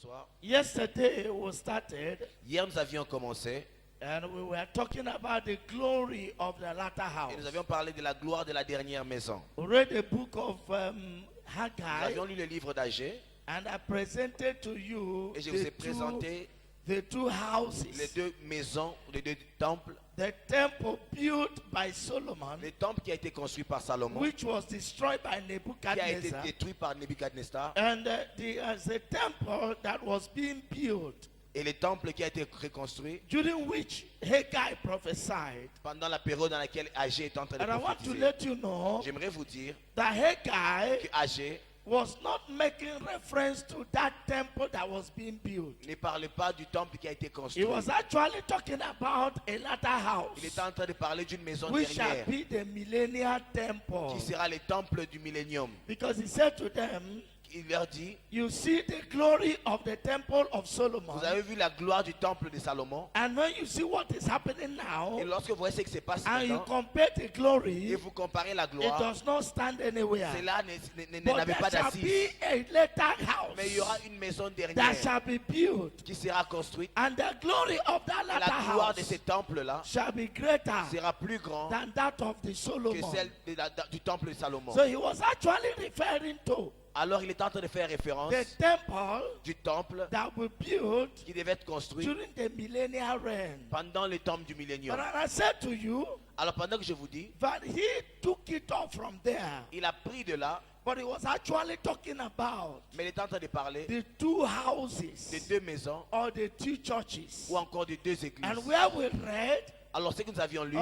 Bonsoir. Yesterday we started Hier, nous avions commencé and we were talking about the glory of the latter house. et nous avions parlé de la gloire de la dernière maison. We read the book of Nous Haggai avions lu le livre d'Agé and I presented to you et je vous ai présenté the two houses. les deux maisons, les deux temples. The temple built by Solomon, Le temple qui a été construit par Salomon, which was destroyed by qui a été Nebuchadnezzar, détruit par Nebuchadnezzar, and the temple that was being built, et le temple qui a été reconstruit during which Haggai prophesied. pendant la période dans laquelle Agé est en train de And I want to prophétiser. let you know J'aimerais vous dire that Haggai que Agé was not making reference to that temple that was being built. ne parle pas du temple qui a été He construit. was actually talking about a latter house, Il est en train de parler d'une maison which shall dernière be the millennial temple. qui sera le temple du millénium. Because he said to them, Il leur dit, you see the glory of the temple of Solomon, vous avez vu la gloire du temple de Salomon, and when you see what is happening now, et lorsque vous voyez ce qui se passe and you maintenant, compare the glory, et vous comparez la it gloire, does not stand anywhere. cela But n'avait pas there shall d'assise. be a latter house Mais il y aura une maison that dernière shall be built, qui sera construite. and the glory of that Et latter la gloire de house ce temple-là shall be greater sera plus grande than that of the que Solomon. celle du temple de Salomon. So he was actually referring to Alors il est en train de faire référence the temple du temple that will build qui devait être construit during the millennial reign. pendant le temple du millénium. But I said to you Alors pendant que je vous dis, that he took it off from there, il a pris de là, but he was actually talking about mais il est en train de parler the two de houses deux maisons or the two churches. ou encore de deux églises. And where we read, Alors ce que nous avions lu,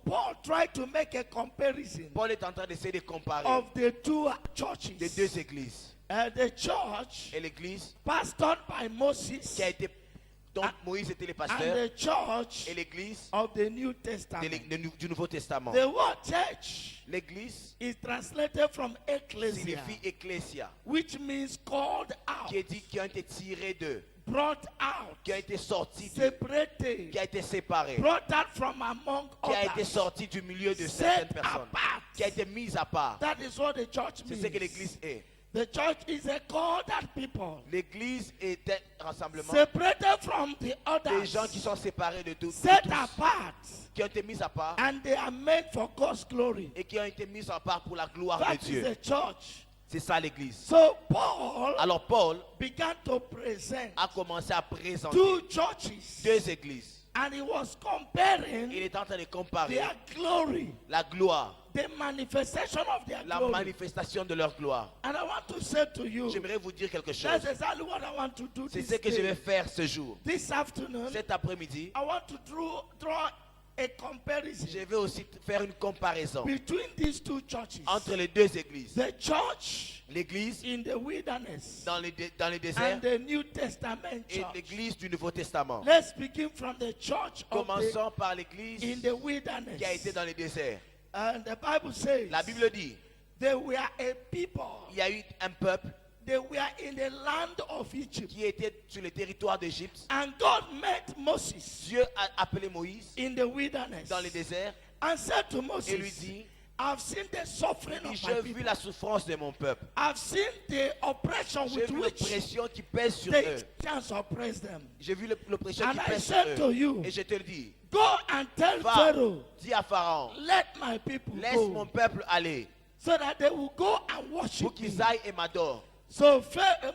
Paul tried to make a comparison Paul est en train d'essayer de comparer of the two les churches. deux églises. The church Et l'église pastored by Moses qui a été, dont Moïse était le and pasteur, the church et l'église of the New Testament. du Nouveau Testament. The word church L'église is translated from ecclesia, signifie ecclesia, which means called out, qui ont été tirés d'eux, brought out, qui ont été sortis d'eux, separated, qui a été séparé, brought out from among qui a été others, sorti du milieu de set certaines personnes, apart. qui a été mise à part. That is what the church C'est ce que means. l'église est. The church is a called out people, L'église est un rassemblement separated from the des others, gens qui sont séparés de tous, set apart, qui ont été mis à part and they are made for God's glory. et qui ont été mis à part pour la gloire That de is Dieu. the church. C'est ça l'église. So Paul Alors Paul began to present a commencé à présenter two churches, deux églises. and he was Il comparing est en train de comparer their glory, la gloire, the manifestation of their la glory. manifestation de leur gloire. And I want to say to you, J'aimerais vous dire quelque chose. that's exactly what I want to do C'est this ce que je vais day. faire ce jour. This afternoon. Cet après-midi, I want to draw a comparison je vais aussi faire une comparaison between these two churches. entre les deux églises. The church L'église in the wilderness dans le désert and the New Testament et church. l'église du Nouveau Testament. Let's begin from the church of Commençons par l'église in the wilderness. qui a été dans le désert. And the Bible says La Bible dit, they were a people. il y a eu un peuple They were in the land of Egypt. qui était sur le territoire d'Égypte. And God met Moses Dieu a appelé Moïse in the wilderness dans le désert and said to et lui Moses, dit, I've seen the suffering of my j'ai vu people. la souffrance de mon peuple. I've seen the oppression J'ai with vu which l'oppression qui pèse sur the eux. Egyptians oppress them. J'ai vu l'oppression And qui I pèse sur said to eux. you, Et je te le dis, go and tell va, Pharaoh, dis à Pharaon, let my people laisse go, mon peuple aller so that they will go and pour worship me. qu'ils aillent et m'adorent. So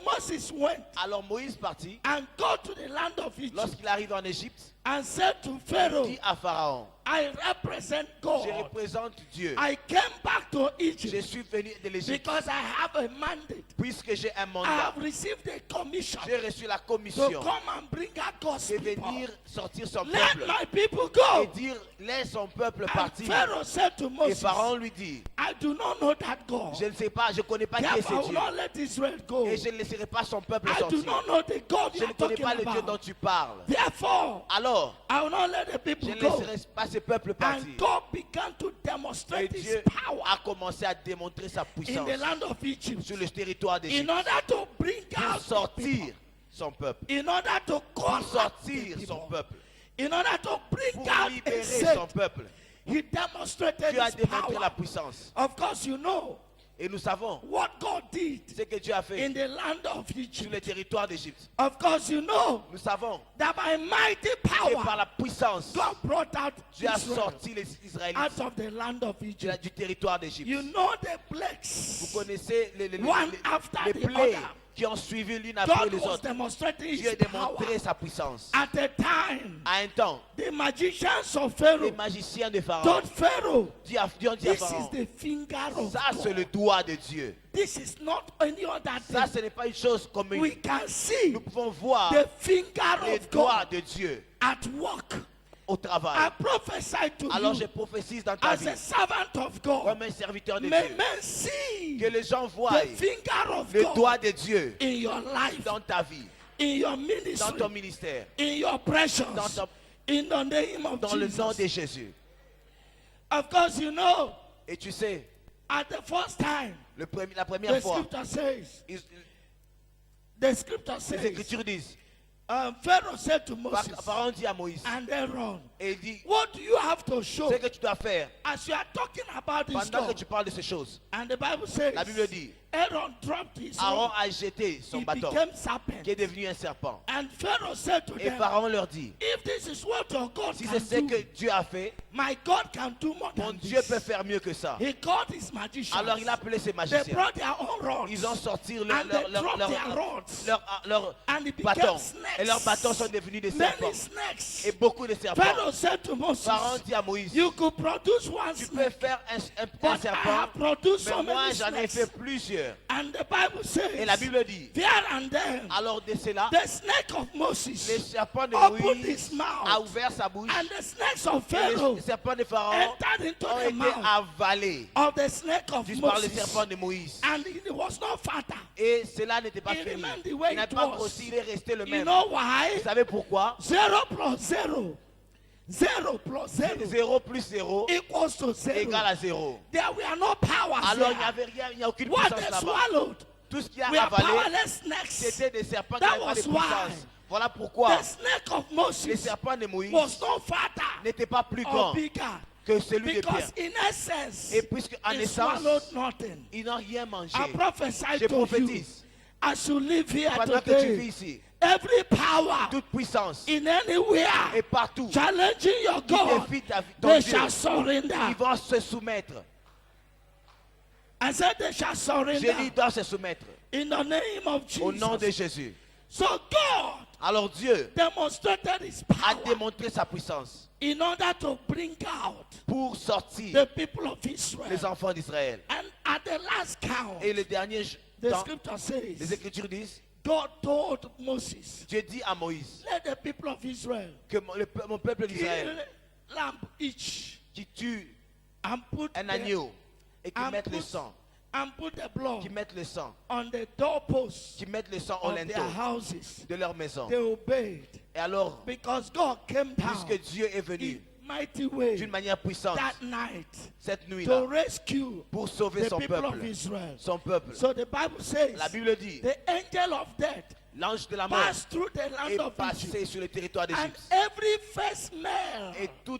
Moses went Alors Moïse partit. and go to the land of Egypt Lorsqu'il arrive en Égypte, and said to il Pharaoh, dit à Pharaon, I represent je God. représente Dieu. I came back to Je Egypt suis venu de l'Égypte because I have a mandate. puisque j'ai un I mandat. have received a commission J'ai reçu la to commission come and bring out God's de people. venir sortir son Let peuple my people et go. dire laisse son peuple And partir. Pharaoh said to Et Moses, Pharaon lui dit, I do not know that God. je ne sais pas, je ne connais pas qui est Therefore, I ce will Dieu. not let Israel go. Et je ne laisserai pas son peuple I do sortir. not know the God Je you ne are connais talking pas le Dieu dont about. tu parles. Therefore, Alors, I will not let the je people ne go. laisserai pas ce peuple partir. And God began to Et demonstrate his Dieu power a commencé à démontrer sa in puissance the land of Egypt sur le territoire in d'Égypte order to bring pour out the sortir people, son peuple. in order to call Pour out the sortir son people, peuple. in order to bring Pour out a libérer son set. peuple. He demonstrated Tu as his démontré la power. puissance. Of course, you know Et nous savons what God did ce que Dieu a fait in the land of sur le Egypt. territoire d'Égypte. Of course, you know Nous savons that by mighty que par power, la puissance, God brought out Dieu a Israel sorti les Israélites out of the land of Egypt. du territoire d'Égypte. You know the Vous plagues. connaissez One after les the plaies other. qui ont suivi l'une après God les was autres. demonstrating Dieu a his power. démontré sa puissance. At the time, À un temps, the magicians of les Pharaoh magiciens de Pharaon told Pharaoh, Dieu a dit à this is Pharaon, the finger of ça c'est le God. doigt de Dieu. This is not any other Ça thing. ce n'est pas une chose commune. We can see Nous pouvons voir the finger les of doigts God de Dieu at work. au I travail. prophesy to Alors je you prophétise dans ta as vie, a servant of God. comme un serviteur de May Dieu, men see que les gens voient the finger of le doigt God de Dieu in your life, dans ta vie, in your dans ton ministry, ministère, in your precious, dans ton- in the name of dans le nom Jesus. de Jésus. Of course, you know, Et tu sais, at the first time, la première the fois, scripture says, les says, Écritures disent, Pharaoh said to Moses Pharaon dit à Moïse, and Aaron, et il dit, what do you have to show ce que tu dois faire as you are talking about this pendant que law? tu parles de ces choses. And the Bible says, La Bible dit, Aaron dropped his Aaron rod, a jeté son he bâton, became serpent. qui est devenu un serpent. And Pharaoh said to Et them, Pharaon leur dit, if this is what your God si can c'est ce que do, Dieu a fait, my God can do more mon than Dieu peut this. faire mieux que ça. He called his magicians. Alors il a appelé ses They magiciens. brought their own rods. Ils ont sorti And they dropped their rods. leur And it became bâton. snakes. Et leurs bâtons sont devenus des serpents. Many snakes. Et beaucoup de serpents. Pharaoh said to Moses, Pharaon dit à Moïse, you could produce one tu peux snake, faire un but I serpent, have produced mais so moi many j'en ai snakes. fait plusieurs. And the Bible Et la says, Bible dit, there and then, alors de cela, the snake of le Moses serpent de opened Moïse his mouth, a ouvert sa bouche. and the snakes of Et Pharaoh les serpents de Pharaon entered into ont the été mouth avalés of the snake of juste par le Moses. serpent de Moïse. And it was not fatter. Et cela n'était pas It fini. remained the way Il n'a it pas was. grossi, il est resté le You même. know why? Vous savez pourquoi? 0 plus 0. 0 plus 0 0 plus 0 equals to 0. égale à 0. There were no powers Alors il n'y there. avait rien, il n'y a aucune What puissance they là-bas. swallowed Tout ce qui a were avalé, powerless snakes. c'était des serpents qui That n'avaient pas de was why puissance. Voilà pourquoi the snake of les Moses serpents de Moïse was not fatter n'étaient pas plus or grands bigger. que celui de Because Pierre. in essence, Et puisque en he swallowed essence, nothing. ils n'ont rien mangé. I prophesy Je to you prophétise, as you live here pendant que tu vis today, ici, every power toute puissance in anywhere et partout challenging your qui God, défie ton they Dieu, shall surrender. ils vont se soumettre. I said they shall J'ai dit, surrender ils doivent se soumettre in the name of au nom de Jesus. Jésus. So God Alors Dieu demonstrated his a power démontré sa puissance in order to bring out pour sortir the people of les Israel. enfants d'Israël. And at the last count, Et le dernier the temps, scripture les says, Écritures disent, God told Moses, Dieu dit à Moïse let the people of Israel que mon peuple d'Israël kill lamb each qui tue and put un the, agneau et qui and mette le put- sang, and put the blood qui mette le sang, on the doorposts qui mettent le sang au of their linteau houses. de leur maison. They obeyed Et alors, because God came down puisque Dieu est in venu mighty way d'une manière puissante that night cette to nuit-là rescue pour sauver the son people of peuple, Israel. son peuple. So the Bible says La Bible dit, the angel of death l'ange de la mort passed through the land est of Egypt, passé sur le territoire and d'Égypte. every first male Et tout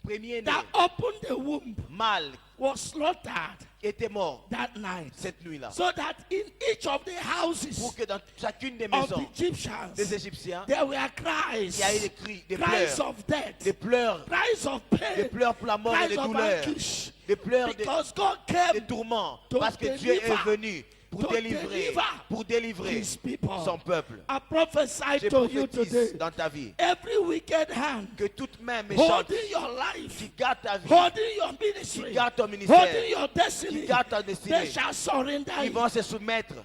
premier-né, that opened the womb mâle, was slaughtered était mort that night. cette nuit-là. So that in each of the houses Pour que dans chacune des of maisons the Egyptians des Égyptiens, there were il cries, y a eu des cris, des cries pleurs, of death, des pleurs, cries of des pain, pleurs pour la mort et cries des of douleurs, anguish, des pleurs, because God des came tourments, to parce que Dieu est deliver, venu pour to délivrer his people. son peuple. I prophesy Je to you today, prophétise dans ta vie every wicked hand que toute main méchante holding your life, qui garde ta vie, holding your qui ministry, garde ton holding ministère, your destiny, qui garde ta they destinée, shall surrender ils it. vont se soumettre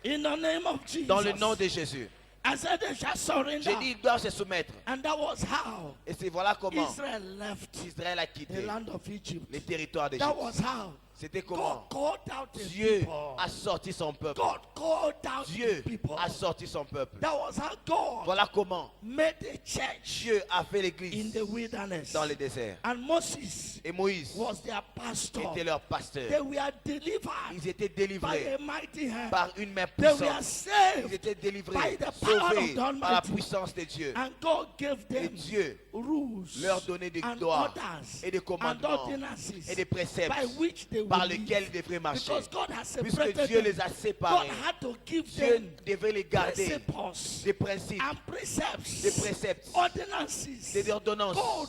In the name of Jesus. dans le nom de Jésus. I said they shall surrender. J'ai dit, ils doivent se soumettre. And that was how Et c'est voilà comment Israel left Israël a the quitté land of Egypt. les territoires That d'Égypte. was how C'était God comment called out the Dieu people. a sorti son peuple. God called out Dieu the people. a sorti son peuple. That was how God Voilà comment made a church Dieu a fait in l'église the wilderness. dans le désert. And Moses Et Moïse was their pastor. était leur pasteur. They were delivered Ils étaient by délivrés a mighty hand. par une main They were puissante. Ils saved. étaient by délivrés, the power of sauvés the par la Almighty. puissance de Dieu. And God gave Et them Dieu rules leur donnait des and lois orders et des and commandements ordinances et des préceptes by which they they par will lesquels live. ils devraient marcher. Because God has Puisque separated Dieu them. les a God séparés. had to give Dieu them devait les garder. principles Des principes, and precepts, des préceptes, ordinances, des ordonnances, codes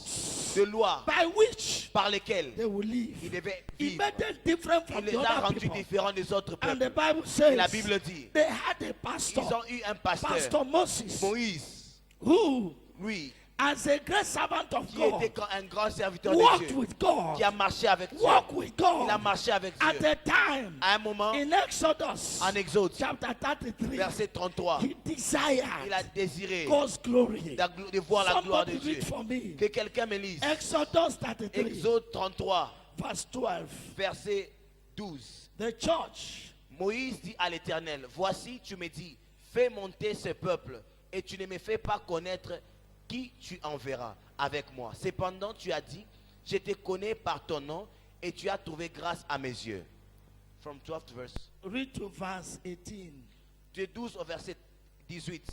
de lois by which par lesquelles they will live. ils devaient He vivre. made them different Il from les the a other rendus people. différents des autres And peuples. the Bible Et la says Bible dit, they had a pastor, ils ont eu un pasteur, Pastor Moses, Moïse, who, lui, as a great servant of qui God, était un grand serviteur de walked Dieu, with God, qui a marché avec Dieu. walked with Il a God marché avec at Dieu. a time À un moment, in Exodus en Exode, chapter 33. verset 33, He desired il a désiré God's glory. de voir la gloire de Somebody Dieu. read for me. Que quelqu'un me lise. Exodus 33, Exode 33, verse 12. verset 12. The church, Moïse dit à l'Éternel, voici, tu me dis, fais monter ce peuple, et tu ne me fais pas connaître qui tu enverras avec moi. Cependant, tu as dit, je te connais par ton nom, et tu as trouvé grâce à mes yeux. From 12 to verse. read to verse 18. De 12 au verset 18.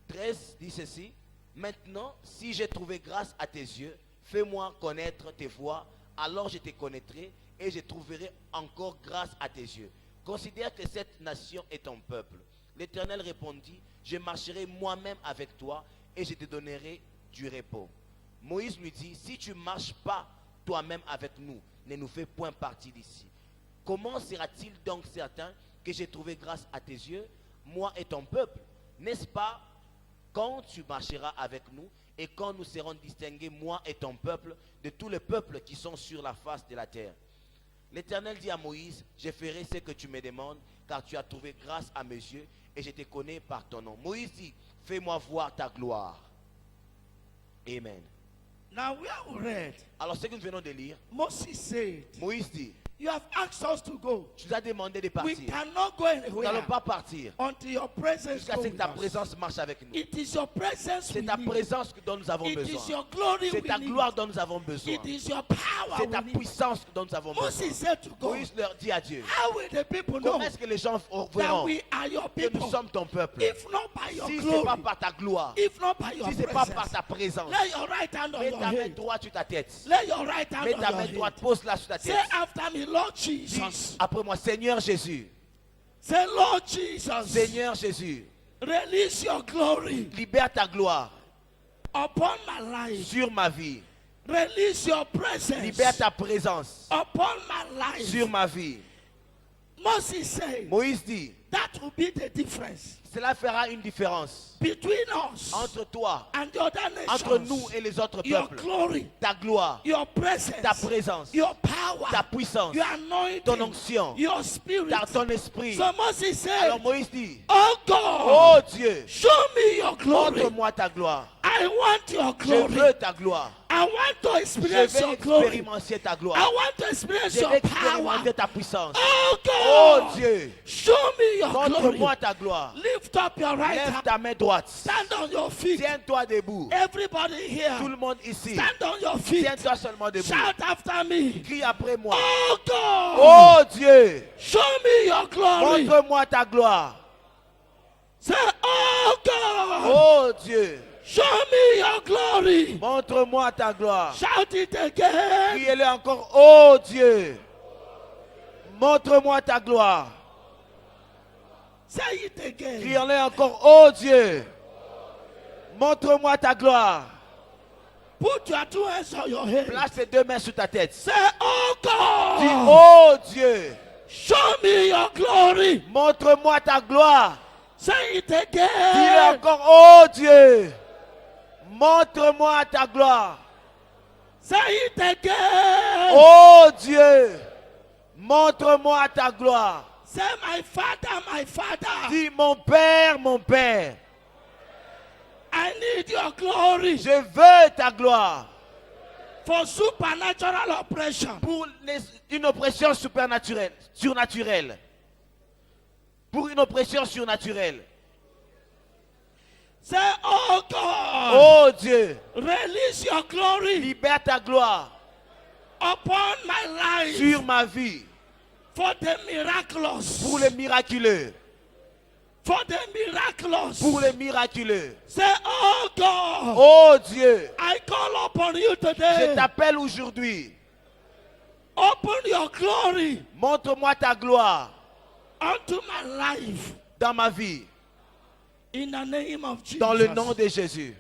13 dit ceci, maintenant, si j'ai trouvé grâce à tes yeux, fais-moi connaître tes voies, alors je te connaîtrai, et je trouverai encore grâce à tes yeux. Considère que cette nation est ton peuple. L'Éternel répondit, je marcherai moi-même avec toi, et je te donnerai du repos. Moïse lui dit, si tu ne marches pas toi-même avec nous, ne nous fais point partie d'ici. Comment sera-t-il donc certain que j'ai trouvé grâce à tes yeux, moi et ton peuple? N'est-ce pas quand tu marcheras avec nous et quand nous serons distingués, moi et ton peuple, de tous les peuples qui sont sur la face de la terre? L'Éternel dit à Moïse, je ferai ce que tu me demandes, car tu as trouvé grâce à mes yeux et je te connais par ton nom. Moïse dit, fais-moi voir ta gloire. Amen. Now we have read, Alors ce que nous venons de lire, Moses said, Moïse dit, you have asked us to go. tu nous as demandé de We partir. cannot go Nous n'allons anywhere pas partir until your presence jusqu'à goes ce que with ta us. présence marche avec nous. It is your presence C'est we ta need. présence dont nous avons It is besoin. your glory C'est we ta need. gloire dont nous avons besoin. It is your power C'est ta we need. puissance dont nous avons besoin. Moses said to God, Moïse leur dit à Dieu, how will the people know comment est-ce que les gens that verront we are your que nous people sommes ton peuple? if not by your Si ce n'est pas glory, par ta gloire, if not by your si ce n'est pas par presence? ta présence, Lay your right hand on mets your ta main head. droite sur ta tête. Lay your right hand Mets on ta your main head. droite, pose-la sur ta Say tête. after me, Lord Dis Jesus. après moi, Seigneur Jésus, Say, Lord Jesus, Seigneur Jésus, release your glory libère ta gloire upon my life. sur ma vie. Release your presence Libère ta présence upon my life. sur ma vie. Moses said, Moïse dit, that will be the difference cela fera une différence between us entre toi, and the other nations. entre nous et les autres Your peuples. glory, Ta gloire, your presence, ta présence, your power, ta puissance, your anointing, ton onction, your spirit. ton esprit. So Moses said, Alors Moïse dit, oh God, oh Dieu, show me your glory. montre-moi ta gloire. I want your Je glory. veux ta gloire. I want to Je experience vais your glory. expérimenter ta I gloire. want to experience Je your vais power. expérimenter ta puissance. Oh Oh God, Dieu, show me your glory. montre-moi ta gloire. Lift up your right Lève hand. ta main droite. Stand on your feet. Tiens-toi debout. Everybody here, Tout le monde ici, stand on your feet. tiens-toi seulement debout. Shout after me. Crie après moi. Oh God, Oh Dieu, show me your glory. montre-moi ta gloire. Say, oh God, Oh Dieu, show me your glory. montre-moi ta gloire. Shout it again. Criez-le encore. Oh Dieu, montre-moi ta gloire. Say it again. Criez-le encore. Oh Dieu, montre-moi ta gloire. Put your two hands on your head. Place tes deux mains sur ta tête. Say, oh Dis, God, oh Dieu, show me your glory. montre-moi ta gloire. Say it Dis-le again. encore. Oh Dieu, montre-moi ta gloire. Say it again. Oh Dieu, montre-moi ta gloire. Say, my Father, Dis, mon Père, I need your glory je veux ta gloire for supernatural oppression. pour une oppression surnaturelle. Pour une oppression surnaturelle. Say, oh God, Oh Dieu, release your glory libère ta gloire upon my life sur ma vie for the miraculous. pour les miraculeux. For the miraculous. Pour les miraculeux. Say, oh God, Oh Dieu, I call upon you je today. t'appelle aujourd'hui. Oh Open your glory Montre-moi ta gloire unto my life dans ma vie, in the name of Jesus. dans le nom de Jésus.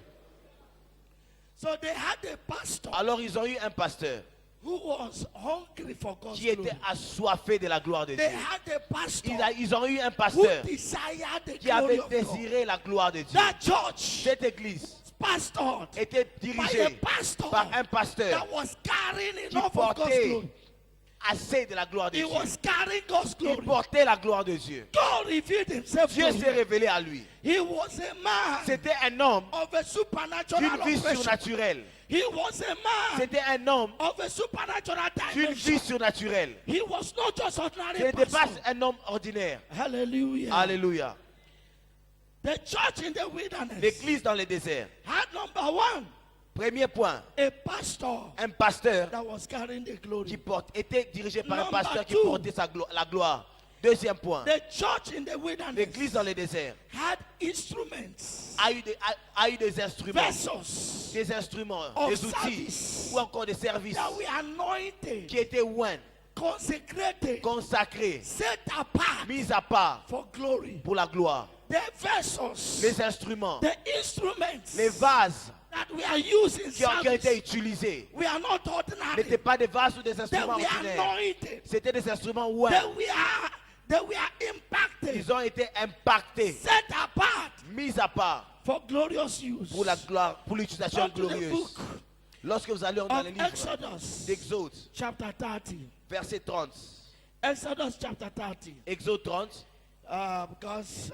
So they had a pastor Alors ils ont eu un pasteur who was hungry for God's qui glory. était assoiffé de la gloire de Dieu. They had a pastor Ils ont eu un who pasteur desired the qui avait glory of God. désiré la gloire de Dieu. That church Cette église pastored était by a dirigée pastor par un pasteur that was carrying qui enough of God's portait glory. assez de la gloire de He Dieu. was carrying God's Il glory. portait la gloire de Dieu. God revealed himself to Dieu s'est him. révélé à lui. He was a man C'était un homme of a supernatural d'une vie operation. surnaturelle. He was a man C'était un homme of a supernatural d'une dimension. vie surnaturelle. He was not just Ce ordinary n'était pas pastor. un homme ordinaire. Hallelujah. Alléluia. The church in the wilderness L'église dans le désert. had number one, Premier point, a pastor un pasteur that was carrying the qui glory. était dirigé par un Number pasteur qui two. portait la gloire. Deuxième point, The church in the wilderness l'église dans le désert had instruments, a eu des instruments, vessels des instruments, of des outils service ou encore des services that were anointed, qui étaient oints, consecrated, consacrés, set apart mis à part for glory. pour la gloire. The vessels, Les instruments, the instruments les vases that we are using qui ont été service, utilisés we are not ordinary. n'étaient pas des vases ou des They instruments were ordinaires. anointed. C'était des instruments They oints. were impacted, Ils ont été impactés, set apart mis à part for glorious use. pour la gloire, pour l'utilisation Come to the glorieuse. book Lorsque vous allez dans of les livres Exodus, d'Exode, chapter 30. verset 30. Exodus chapter 30. Exode 30. Because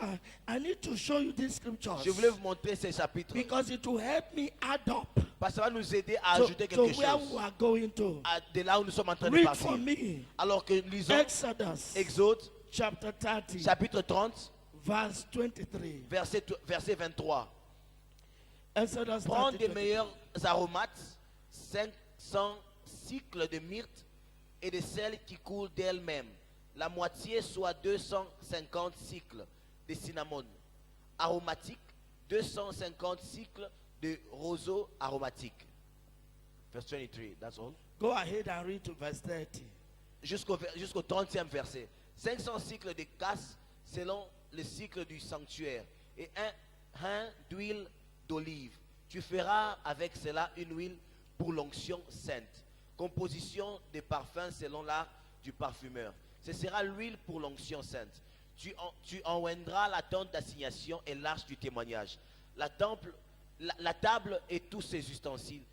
I need to show you these scriptures. Je voulais vous montrer ces chapitres Because it will help me add up parce que ça va nous aider à to, ajouter to quelque where chose we are going to. de là où nous sommes en train de Read partir. for me. Alors que lisons Exodus Exode chapter 30, chapitre 30, verse 23. verset 23. Exodus Prends 30, des 23. meilleurs aromates, 500 cycles de myrte et de celles qui coulent d'elles-mêmes. La moitié, soit 250 cycles de cinnamon aromatique, 250 cycles de roseau aromatique. Verse 23, that's all. Go ahead and read to verse 30. Jusqu'au 30e verset. 500 cycles de casse selon le cycle du sanctuaire et un hin d'huile d'olive. Tu feras avec cela une huile pour l'onction sainte. Composition des parfums selon l'art du parfumeur. Ce sera l'huile pour l'onction sainte. Tu enjoindras la tente d'assignation et l'arche du témoignage. La table et tous ses ustensiles,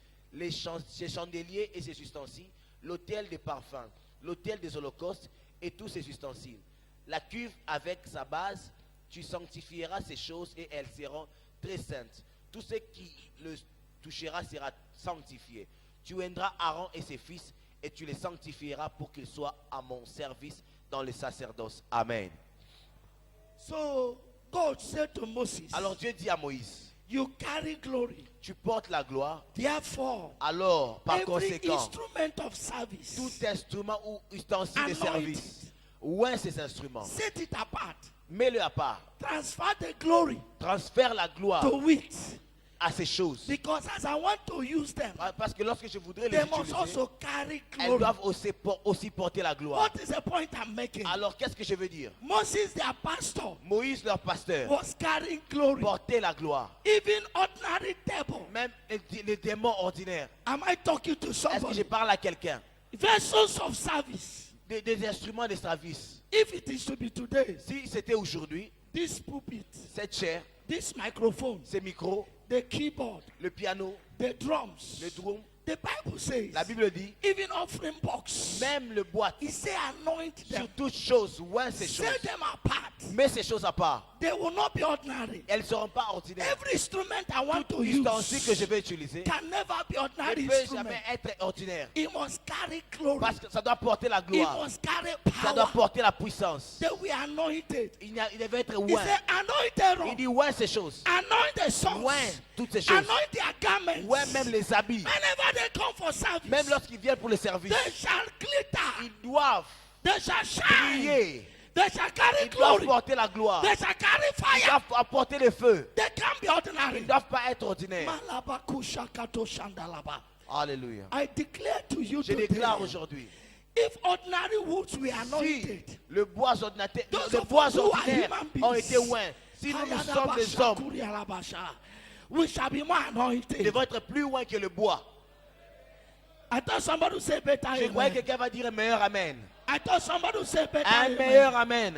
ses chandeliers et ses ustensiles, l'autel des parfums, l'autel des holocaustes et tous ses ustensiles. La cuve avec sa base, tu sanctifieras ces choses et elles seront très saintes. Tout ce qui le touchera sera sanctifié. Tu oindras Aaron et ses fils et tu les sanctifieras pour qu'ils soient à mon service dans le sacerdoce. Amen. So God said to Moses, Alors Dieu dit à Moïse, you carry glory. tu portes la gloire, Therefore, alors par every conséquent, instrument of service, tout instrument ou ustensile de Anointed. service, oint ces instruments, set it apart. mets-le à part, Transfer the glory transfère la gloire to it. à ces choses. Because as I want to use them, Parce que lorsque je voudrais les they must utiliser, also carry elles glory. doivent aussi porter la gloire. What is the point I'm making? Alors qu'est-ce que je veux dire? Moses, their pastor, Moïse, leur pasteur, was carrying glory. portait la gloire. Even ordinary devil. Même les démons ordinaires. Am I talking to Est-ce que je somebody? parle à quelqu'un? Vessels of service. Des instruments de service. If it is to be today, Si c'était aujourd'hui, this pulpit, cette chair, this microphone, ces micros, the keyboard, le piano, the drums, le drum, the Bible says, la Bible dit, even offering box, même le boîte, he say anoint them, sur toutes choses, oint ces choses. set them apart. Mets ces choses à part. They will not be ordinary. Elles ne seront pas ordinaires. Every instrument I want Tout to ustensile que je use vais utiliser can never be ne ordinary peut instrument. jamais être ordinaire. It must carry glory. Parce que ça doit porter la It gloire. must carry Ça doit power. porter la puissance. They were anointed. Il devait être He oint. said, anoint Il Aaron, dit oint ces choses. anoint the sons, Oint toutes ces choses. anoint their garments. Oint même les habits. Whenever they come for service, Même lorsqu'ils viennent pour le service. they shall glitter, Ils doivent they shall shine, briller. they shall carry Ils doivent glory, porter la gloire. they shall carry Ils fire. doivent apporter le feu. They can't be Ils ordinary. ne doivent pas être ordinaires. Malabakusha kato shandalaba. Alléluia. I declare to you Je today, déclare aujourd'hui, If ordinary woods were Si anointed, le bois ordinaire, those les of bois us who are ordinaires human ont beings, été oints, si nous sommes des hommes, we shall be more nous anointed. devons être plus loin que le bois. I thought somebody would say better Je croyais amen. que quelqu'un va dire un meilleur amen. I thought somebody would say better Un amen. meilleur amen.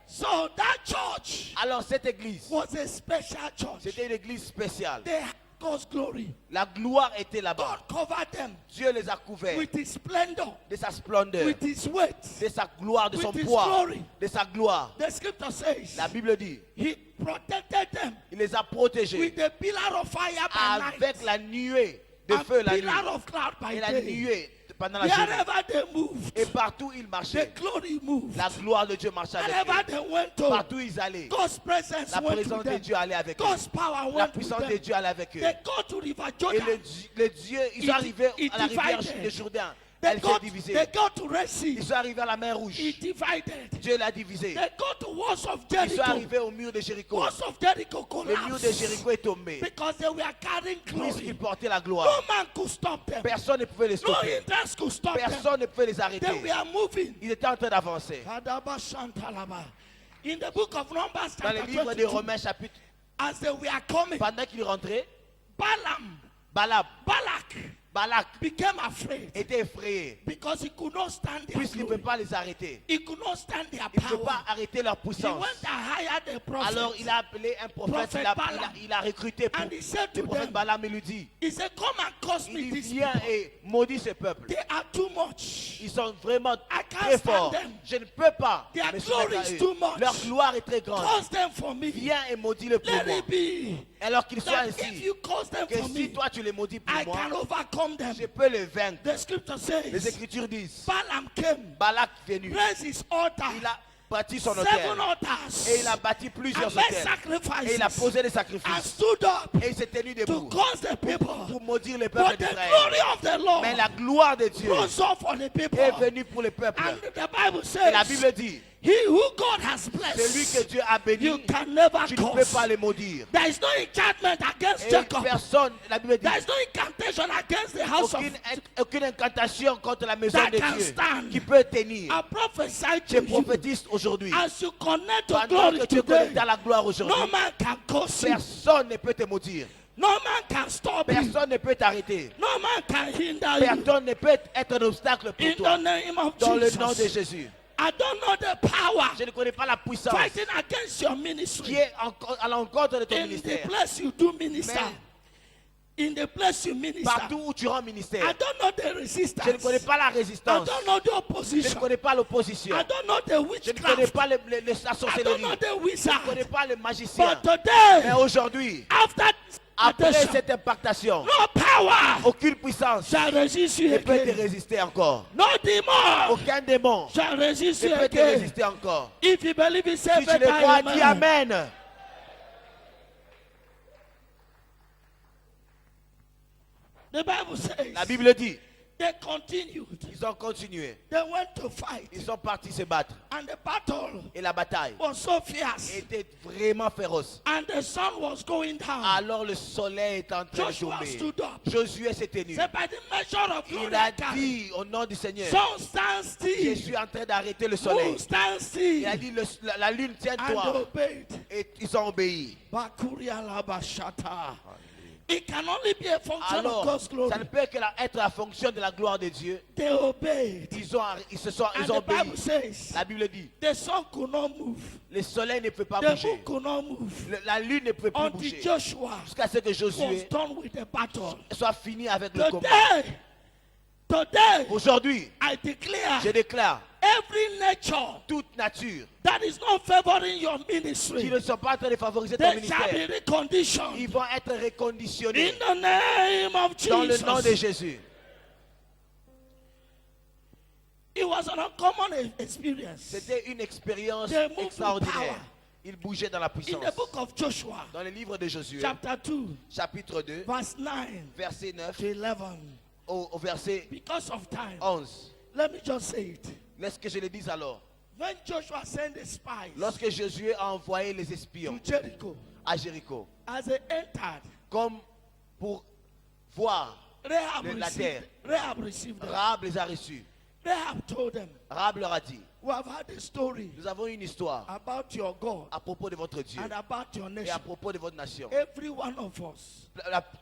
So that church Alors cette église, was a special church. c'était une église spéciale. They had God's glory. La gloire était là-bas. God covered them Dieu les a couverts with His splendor, de sa splendeur, with His weight. de sa gloire, de with son His poids, glory. de sa gloire. The scripture says La Bible dit, He protected them il les a protégés with the pillar of fire by avec night la nuée de and feu la nuit pillar of cloud by et la day. nuée pendant la journée. Wherever they moved, Et partout ils the marchaient. glory moved. La gloire de Dieu marchait avec Wherever eux. they went to, Partout ils allaient. God's presence La went to présence de them. Dieu allait avec eux. God's power La went to puissance de them. Dieu allait avec eux. They go to River Et Jordan. le Dieu, ils sont arrivés it à la rivière divided. de Jourdain. They Elle go, s'est divisée. they go to Red Sea. Ils sont arrivés à la mer Rouge. It divided. Dieu l'a divisé. They go to walls of Ils sont Jericho. arrivés au mur de Jéricho. Walls of Jericho Le mur de collapsed Jéricho est tombé. because they were carrying Puisqu'ils glory. portaient la No gloire. man could stop them. Personne ne pouvait les No stopper. interest could stop them. Personne ne pouvait les They arrêter. were moving. Ils étaient en train d'avancer. In the book of Numbers, Dans le chapter livre des 22, Romains chapitre, as they were coming, pendant qu'ils rentraient, Balaam, Balak Balak became afraid était effrayé. because he could not stand their Puisqu'il ne glory. peut pas les arrêter. He could not stand their Il ne peut power. pas arrêter leur He puissance. went and hired a prophet. Alors il a appelé un prophète, Prophète Balaam. il a recruté pour And he said to le prophète them, Balaam et lui dit, he said, come and curse me il this vient people. et maudit ce peuple. They are too much. Ils sont vraiment I can't très stand forts. them. Je ne peux pas Their me soumettre glory à is eux. too much. Leur gloire est très grande. Curse them for me. Viens et maudis-le pour Let moi. it be Alors qu'il soit that if ainsi, you curse them que for si me, toi tu les maudis pour I moi, can overcome them. je peux les vaincre. The scripture Les says, Écritures disent, Balaam came, Balak est venu. raised his altar, Il a bâti son 7 autel. altars, Et il a bâti plusieurs and made autels. sacrifices, Et il a posé des and sacrifices. stood up Et il s'est tenu to debout curse the people. pour maudire le peuple But the d'Israël. glory of the Lord Mais la gloire de Dieu rose up for the people. est venue pour le peuple. And the Bible Et la says, Bible dit, he who God has celui blessed, que Dieu a you béni, can never tu ne peux curse. pas le maudire. There is no enchantment against Et Jacob. personne, la Bible dit, There is no incantation against the house of aucune incantation contre la maison that de can Dieu stand. qui peut tenir. I prophesy Je to you prophétise aujourd'hui. as you connect to Pendant glory que tu es today. connecté à la gloire No aujourd'hui, man can curse you. personne ne peut te maudire. No man can stop you. Personne ne peut t'arrêter. No man can hinder you. Personne ne peut être un obstacle pour In the toi. name of Dans le nom de Jesus. Jésus. I don't know the power Je ne connais pas la puissance fighting against your qui ministry. est à l'encontre de ton In the ministère. place you do minister. Mais In the place you minister. partout où tu rends I ministère, don't know the resistance. je ne connais pas la I résistance. don't know the Je ne opposition. connais pas l'opposition. I don't know the Je ne connais witchcraft. pas la I don't sorcellerie. know the Je ne wizard. connais pas les magiciens. But today, Mais aujourd'hui, after this après implantation, cette impactation, no power aucune puissance shall resist you ne peut te again. résister encore. No demon Aucun démon shall resist ne you peut te again. résister encore. If you believe it, say Si tu le better crois, dis amen. Amen. The Bible says La Bible dit, they continued. ils ont continué. They went to fight. Ils sont partis se battre. And the battle Et la bataille was so fierce. était vraiment féroce. And the sun was going down. Alors le soleil est en train de Joshua tomber. stood up. Josué s'est tenu. Say by the measure of Il glory a I carry, dit au nom du Seigneur, sun stand je still. suis en train d'arrêter le soleil. Moon stand Il still. a dit, la lune, And tiens-toi. obeyed. Et ils ont obéi. Bakuria labashata. It can only be a function of Alors, God's glory. ça ne peut que être la fonction de la gloire de Dieu. They obeyed. Ils ont And obéi. the Bible says La Bible dit, the sun could not move. le soleil ne peut pas The moon bouger. could not move. La lune ne peut plus Until bouger. Joshua Jusqu'à ce que was Josué done with the battle. soit fini avec le combat. Today, Aujourd'hui, I declare je déclare, every nature toute nature that is not favoring your qui ministry, ne sont pas en train de favoriser ton they shall be ministère, reconditioned ils vont être réconditionnés in the name of dans le nom de Jesus. Jésus. It was an uncommon experience. C'était une expérience They moved with extraordinaire. power. Il bougeait dans la In puissance. the book of Joshua, Dans le livre de Josué, chapter 2, chapitre 2, verse 9 verset 9 to 11. au verset Because of time, 11. let me just say it. Laisse que je le dise alors. When Joshua sent the spies Lorsque Josué a envoyé les to espions Jericho, à Jéricho, as they entered, comme pour voir, Rahab la received, terre. Rahab received them. Rahab les a reçus. Rahab told them, Rahab leur a dit, we have had a story nous avons une histoire about your God à propos de votre Dieu and about your et à nation. propos de votre nation. Every one of us,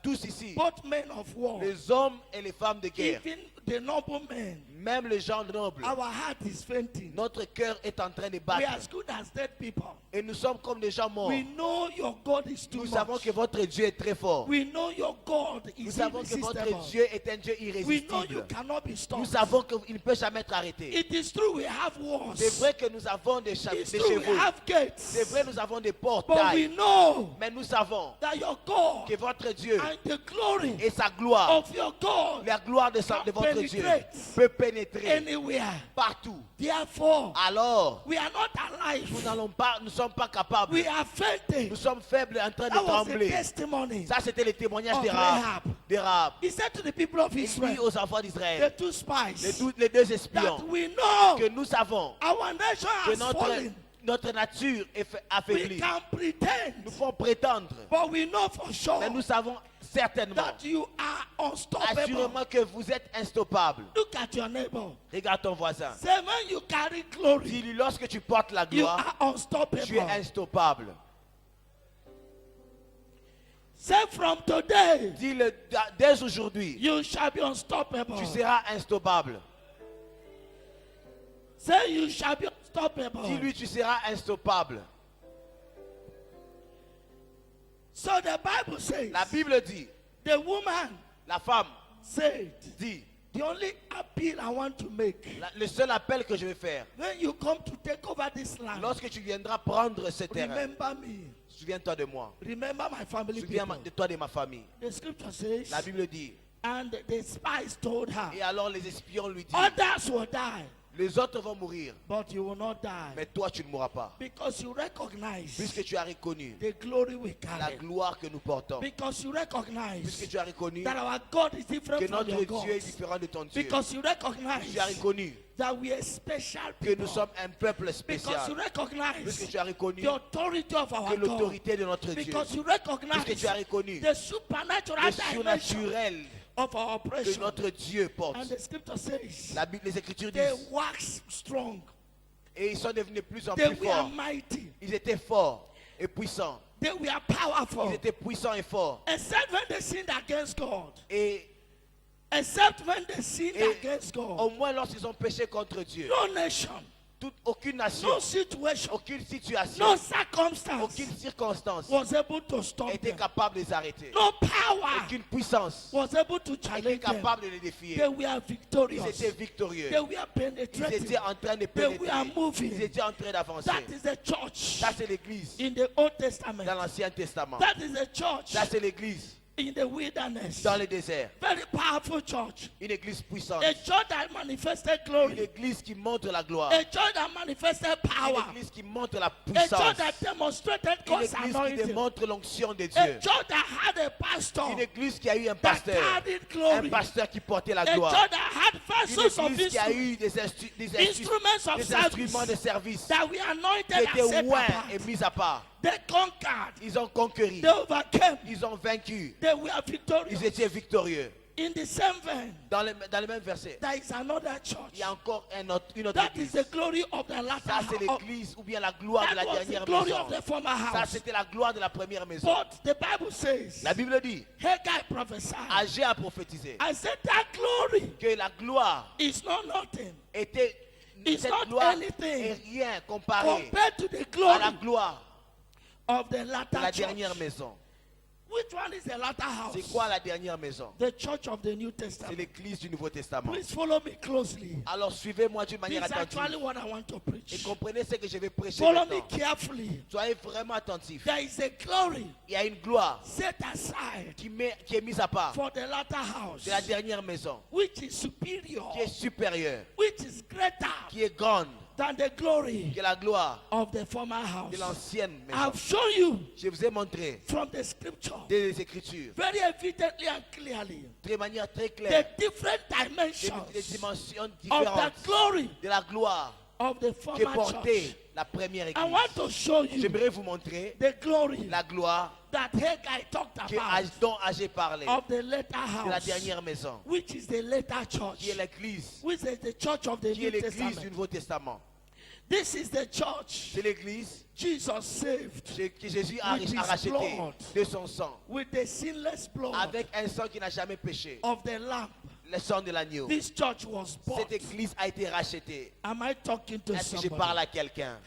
Tous ici, both men of war, les hommes et les femmes de guerre, even the noble men, même les gens nobles, our heart is fainting. notre cœur est en train de We battre. are as good as dead people. Et nous sommes comme des gens morts. We know your God is too Nous savons much. que votre Dieu est très fort. We know your God Nous is savons que irresistible. votre Dieu est un Dieu We know you irrésistible. cannot be Nous stopped. savons qu'il ne peut jamais être arrêté. It is true we have wars. C'est vrai que nous avons des It's chevaux. true we have gates. C'est vrai nous avons des But we portails. know Mais nous savons that your God que votre Dieu and the glory et sa gloire, of your God la gloire de votre Dieu peut pénétrer anywhere. partout. Therefore, Alors, we are not nous alive. ne sommes pas capables. We are fainting. Nous sommes faibles en train de That was the trembler. testimony. Ça, c'était le témoignage Of de Rahab. Rahab. He said to the people of Il dit Israel, aux enfants the d'Israël, two spies, les deux that espions, we know que nous savons our nation que has fallen. notre nature est We affaiblie. can pretend, Nous pouvons prétendre, but we know for sure mais nous savons certainement, that you are unstoppable. assurément que vous êtes instoppable. Look at your neighbor. Regarde ton voisin. Say, when you carry glory, Dis-lui, lorsque tu portes la you gloire, are unstoppable. tu es instoppable. Say, from today, Dis-le, dès aujourd'hui, you shall be unstoppable. tu seras instoppable. Say, you shall be unstoppable. Dis-lui, tu seras instoppable. So the Bible says, La Bible dit, the woman la femme said, dit, the only appeal I want to make, le seul appel que je vais faire, when you come to take over this land, lorsque tu viendras prendre ce terrain, remember me. souviens-toi de moi. Remember my family Souviens people. de toi, de ma famille. The scripture says, La Bible dit, and the spies told her, et alors les espions lui disent, others will die, les autres vont mourir, but you will not die. mais toi tu ne mourras pas. Because you recognize Puisque tu as reconnu the glory we la carry. gloire que nous portons. Because you Puisque recognize tu as reconnu that our God is different que from notre your Dieu est God. différent de ton Dieu. Because you recognize Tu as reconnu that we are special que nous people. sommes un peuple Because spécial. you recognize Puisque tu as reconnu the authority of our que God. l'autorité de notre Dieu, Because you puisque recognize tu as reconnu the supernatural le dimension surnaturel of our que operation. notre Dieu porte. And the scripture says, Les Écritures they disent, wax strong. et ils sont devenus plus en They plus were forts. mighty. Ils étaient forts et puissants. They were powerful. Ils étaient puissants et forts. Except when they sinned against God. Et Except when they sinned Et against God. au moins lorsqu'ils ont péché contre Dieu, No nation, aucune nation, no situation, aucune situation, no circumstance aucune circonstance was able to stop était them. capable de les arrêter. No power Aucune puissance was able to était challenge them. capable de les défier. They were Ils victorious. étaient victorieux. They were Ils penetrating. étaient en train de They pénétrer. were moving. Ils étaient en train d'avancer. That is the church Ça, c'est l'église in the Old Testament. dans l'Ancien Testament. That is the church Ça, c'est l'église in the wilderness. dans le désert. Very powerful church. Une église puissante. A church that manifested Une glory. église qui montre la gloire. A church that manifested Une power. église qui montre la A puissance. church that demonstrated Une God's église qui anointing. démontre l'onction de A Dieu. church that had a pastor Une église qui a eu un that pasteur. carried Un glory. pasteur qui portait la A gloire. church that had Une vessels of église qui a instruments eu des instruments of instruments de service service that we qui anointed and étaient set loin apart. et mis à part. They conquered. Ils ont conquéri. They overcame. Ils ont vaincu. They were victorious. Ils étaient victorieux. In the same vein, Dans le même verset, there is another il church. y a encore une autre That is église. the glory of the latter Ça, c'est house. l'église ou bien la gloire de That la was the dernière glory maison. of the former Ça, house. c'était la gloire de la première maison. But the Bible says, La Bible dit, Haggai prophesied. Agé a prophétisé I said that glory que la gloire is not nothing était, It's cette not gloire anything est rien comparé compared to the à la glory gloire of the de la latter dernière church. maison. Which one is the latter house? C'est quoi la dernière maison? The church of the New C'est Testament. l'église du Nouveau Testament. Please follow me closely. Alors suivez-moi d'une This manière is actually attentive what I want to et preach. comprenez ce que je vais prêcher Follow me maintenant. carefully. Soyez vraiment attentifs. There is a glory Il y a une gloire set aside qui est mise à part for the latter house, de la dernière maison, which is superior, qui est supérieure, which is greater qui est grande than the glory que la gloire of the former house. de l'ancienne maison. I've shown you Je vous ai montré from the scripture des Écritures very evidently and clearly de manière très the claire different des dimensions dimensions of the différentes glory de la gloire of the que former portait church. la première I want to église. show you J'aimerais vous montrer the glory la gloire that Haggai talked about dont Agé parlait, of the later de la house, dernière maison, which is the later church, qui est l'église, which is the church of the qui est New l'église du Testament. Nouveau Testament. This is the church C'est l'église Jesus saved que Jésus a With his racheté blood. de son sang, with the sinless blood avec un sang qui n'a jamais péché, of the Lamb. le sang de l'agneau. This church was bought. Cette église a été rachetée. Am I talking to Est-ce que je somebody? parle à quelqu'un?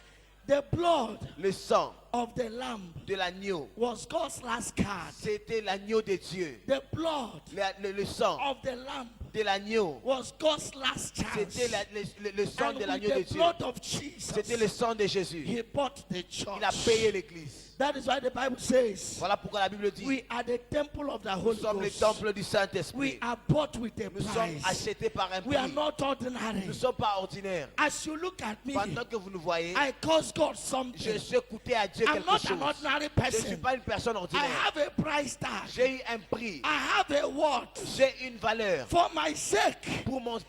The blood Le sang of the Lamb de l'agneau, was God's last card. c'était l'agneau de Dieu. The blood Le sang of the Lamb de l'agneau, was God's last chance. c'était le sang And de with l'agneau de the Dieu. blood of Jesus, C'était le sang de Jésus. He bought the Il a church. payé l'église. That is why the Bible says, Voilà pourquoi la Bible dit, we are the temple of the nous Holy sommes le Ghost. temple du We Saint-Esprit. are bought with a Nous sommes price. achetés par un We are prix. not ordinary. Nous ne sommes pas ordinaires. As you look at me, Pendant que vous nous voyez, I cost God je something. suis coûté à Dieu I'm quelque not chose. an ordinary Je ne suis person. pas une personne I ordinaire. have a price tag. J'ai eu un prix. I have a what? J'ai une valeur. For my sake,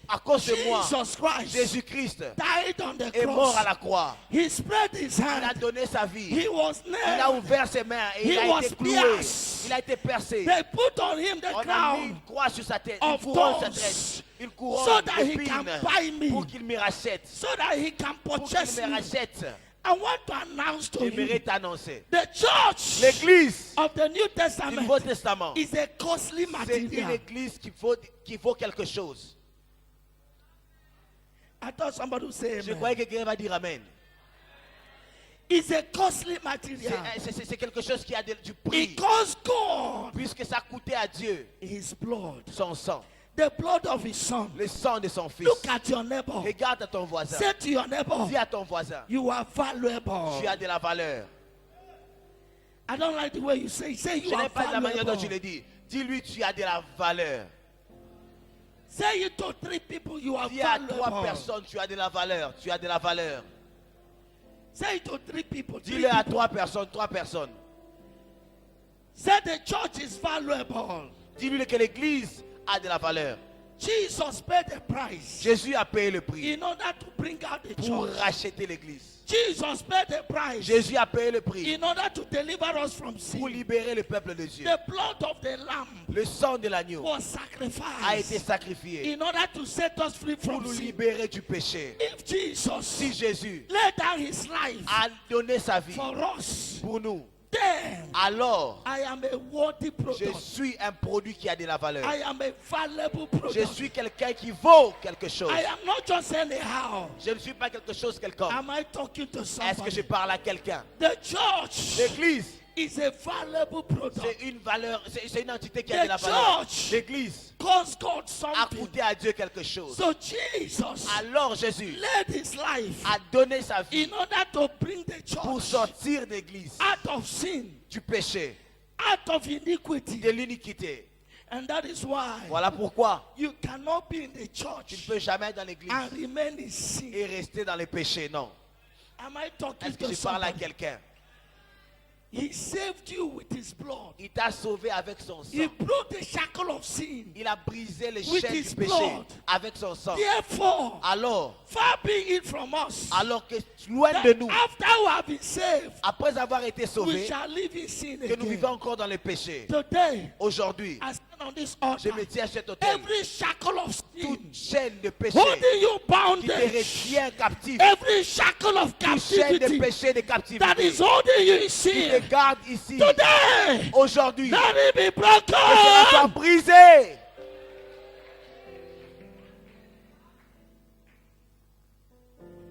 À cause de moi, Jesus Christ Jésus-Christ died on the est mort à cross. la croix. He spread his Il a hand. donné sa vie. He was Il a nailed. ouvert ses mains et He il a was été cloué. pierced. Il a été percé. They put on him the On a mis crown une croix sur sa tête, une of couronne sur sa thorns tête, une so couronne that he can buy d'épines me, pour qu'il me rachète. so that he can Pour purchase qu'il me me. rachète. I want to announce to J'aimerais you, t'annoncer. the church L'église of the New du Nouveau Testament Testament, is a costly c'est une material. église qui vaut quelque chose. I thought somebody would say Je amen. croyais que quelqu'un va dire Amen. It's a costly material. C'est quelque chose qui a du prix. It cost God Puisque ça coûtait à Dieu his blood, son sang, the blood of his son. le sang de son fils. Look at your neighbor. Regarde à ton voisin. Say to your neighbor, Dis à ton voisin, you are valuable. tu as de la valeur. I don't like the way you say. Say you Je are n'aime pas la manière dont tu valuable. le dis. Dis-lui, tu as de la valeur. Say it to 3 people. You are Dis à 3 valuable. personnes, tu as de la valeur. Tu as de la valeur. Say it to 3 people. 3 Dis-le à people. 3 personnes, 3 personnes. Say the church is valuable. Dis-lui que l'église a de la valeur. Jesus paid the price Jésus a payé le prix in order to bring out the pour church. racheter l'église. Jesus paid the price Jésus a payé le prix in order to deliver us from pour sin. libérer le peuple de Dieu. The blood of the lamb Le sang de l'agneau was a été sacrificed sacrifié in order to set us free pour from nous sin. libérer du péché. If Jesus Si Jésus laid down his life a donné sa vie for us, pour nous, then alors I am a worthy je product. suis un produit qui a de la valeur. I am a valuable Je product. suis quelqu'un qui vaut quelque chose. I am not just anyhow. Je ne suis pas quelque chose quelconque. Am I talking to Est-ce que je somebody? parle à quelqu'un? The church L'église, is a valuable product. c'est une valeur, c'est une entité qui a de la The valeur. church L'église cost God a something. coûté à Dieu quelque chose. So Jesus Alors Jésus laid his life a donné sa vie in order to bring the pour church sortir l'église out of sin, du péché, out of iniquity. de l'iniquité. And that is why Voilà pourquoi you cannot be in the tu ne church peux jamais être dans l'église and remain in sin. et rester dans le péché. Non. Am I talking Est-ce que to je parle à somebody? quelqu'un? He saved you with his blood. Il t'a sauvé avec son He sang. broke the shackle of sin. Il a brisé les With chaînes his du péché blood. avec son sang. Therefore, Alors, far be it from us alors que loin that de nous, after we have been saved, après avoir été we sauvés, shall live in sin que nous again. vivons encore dans le péché. Today, Aujourd'hui, I stand on this je altar. me tiens à cet hôtel. Every shackle of sin Toute chaîne de péché holding you qui te bondage, retient captif. every shackle of Toute chaîne de captivity péché de that captivité is holding you in qui sin, te garde ici. today, Aujourd'hui, let it be que cela soit broken. brisé.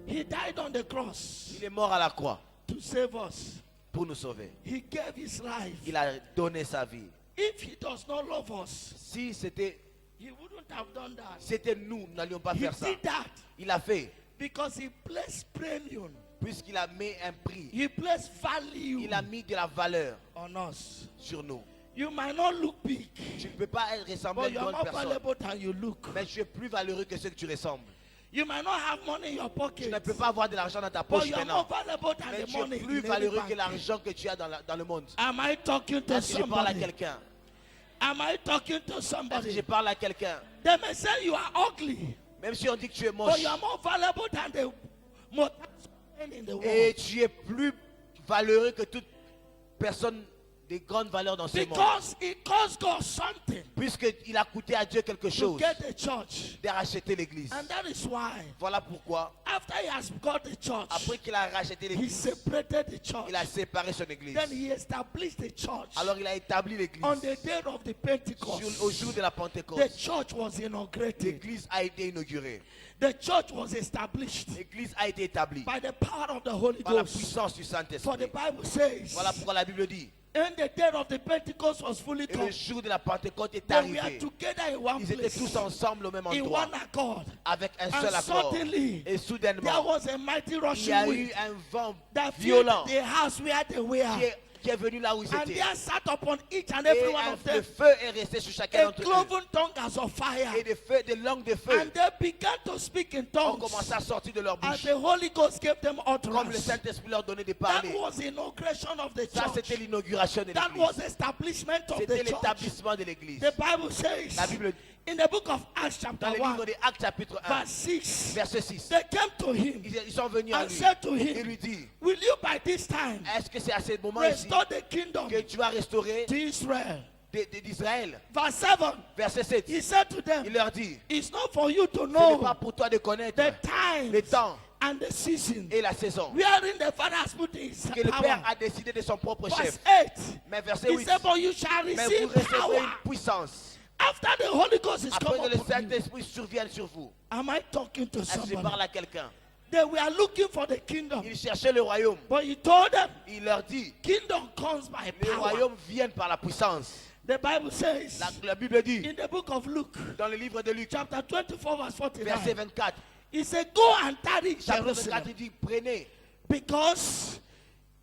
He died on the cross Il est mort à la croix to save us. pour nous sauver. He gave his life. Il a donné sa vie. If he does not love us, Si c'était he wouldn't have done that. nous, nous n'allions pas He faire ça. did that Il a fait, because he placed premium. puisqu'il a mis un prix. He placed value Il a mis de la valeur on us. sur nous. You might not look big, Tu ne peux pas ressembler à but une you are grande more personne. valuable than you look. Mais tu es plus valeureux que ce que tu ressembles. You might not have money in your Tu pocket, ne peux pas avoir de l'argent dans ta but poche you are maintenant. more valuable than Mais the tu money es plus in any valeureux que bank. l'argent que tu as dans le monde. Am I talking to Est-ce que je parle à somebody? quelqu'un? Am I talking to Est-ce que je somebody? parle à quelqu'un? They may say you are ugly, Même si on dit que tu es but moche, you are more valuable than the most men in the world. Et tu es plus valeureux que toute personne de grande valeur dans ce monde. Because it cost God something Puisqu'il a coûté à Dieu quelque to chose get the church. de racheter l'église. And that is why, Voilà pourquoi, after he has got the church, après qu'il a racheté he l'église, separated the church. il a séparé son église. Then he established the church. Alors il a établi l'église. On the day of the Pentecost, Au jour de la the Pentecôte, church was inaugurated. l'église a été inaugurée. The church was established L'église a été établie by the power of the Holy par la Ghost. puissance du For the Saint-Esprit. Bible says, Voilà pourquoi la Bible dit, when the day of the Pentecost was fully et le come, jour de la Pentecôte est when we are arrivé. together in one Ils étaient place, tous ensemble au même in endroit, one accord, avec un and seul accord. suddenly Et there soudainement, was a mighty il y rushing a eu wind un vent that filled violent the house where they were, qui est venu là où ils and étaient. there sat upon each and every Et one of le them feu est resté sur chacun a d'entre eux. cloven tongue as of fire, Et des langues de feu and they began to speak in ont tongues commencé à sortir de leur as bouche. the Holy Ghost gave them Comme le utterance. Saint-Esprit leur donnait de That parler. was the inauguration of the Ça, c'était church. l'inauguration de That was l'église. establishment of C'était the church. l'établissement de l'église. The Bible says La Bible, in the book of Acts dans chapter le 1 livre des Actes chapitre 1, verse 6, verset 6, they came to him ils sont venus à and lui said to et him, lui dit, will you by this time est-ce que c'est à ce moment ici restore the kingdom que tu vas restaurer to Israel? d'Israël? Verse 7, Verset 7, he said to il them, leur dit, it's not for you to ce n'est pas know pour toi de connaître the time le temps and the season et la saison wherein the Father has put his que le Père power. a décidé de son propre Verse chef. 8, Mais verset he 8, said, but you shall mais vous receive recevrez power une puissance after the Holy Ghost is après come que le upon you. Saint-Esprit survienne sur vous. Am I talking to Est-ce que je somebody? parle à quelqu'un? They were looking for the kingdom, Il cherchait le royaume. but he told them, Il leur dit, kingdom comes by le power. royaume vient par la puissance. The Bible says La Bible dit, in the book of Luke, dans le livre de Luc, chapter 24, verse verset 49, 24, he said, go and tarry in chapitre 24, Jerusalem, il dit, prenez, because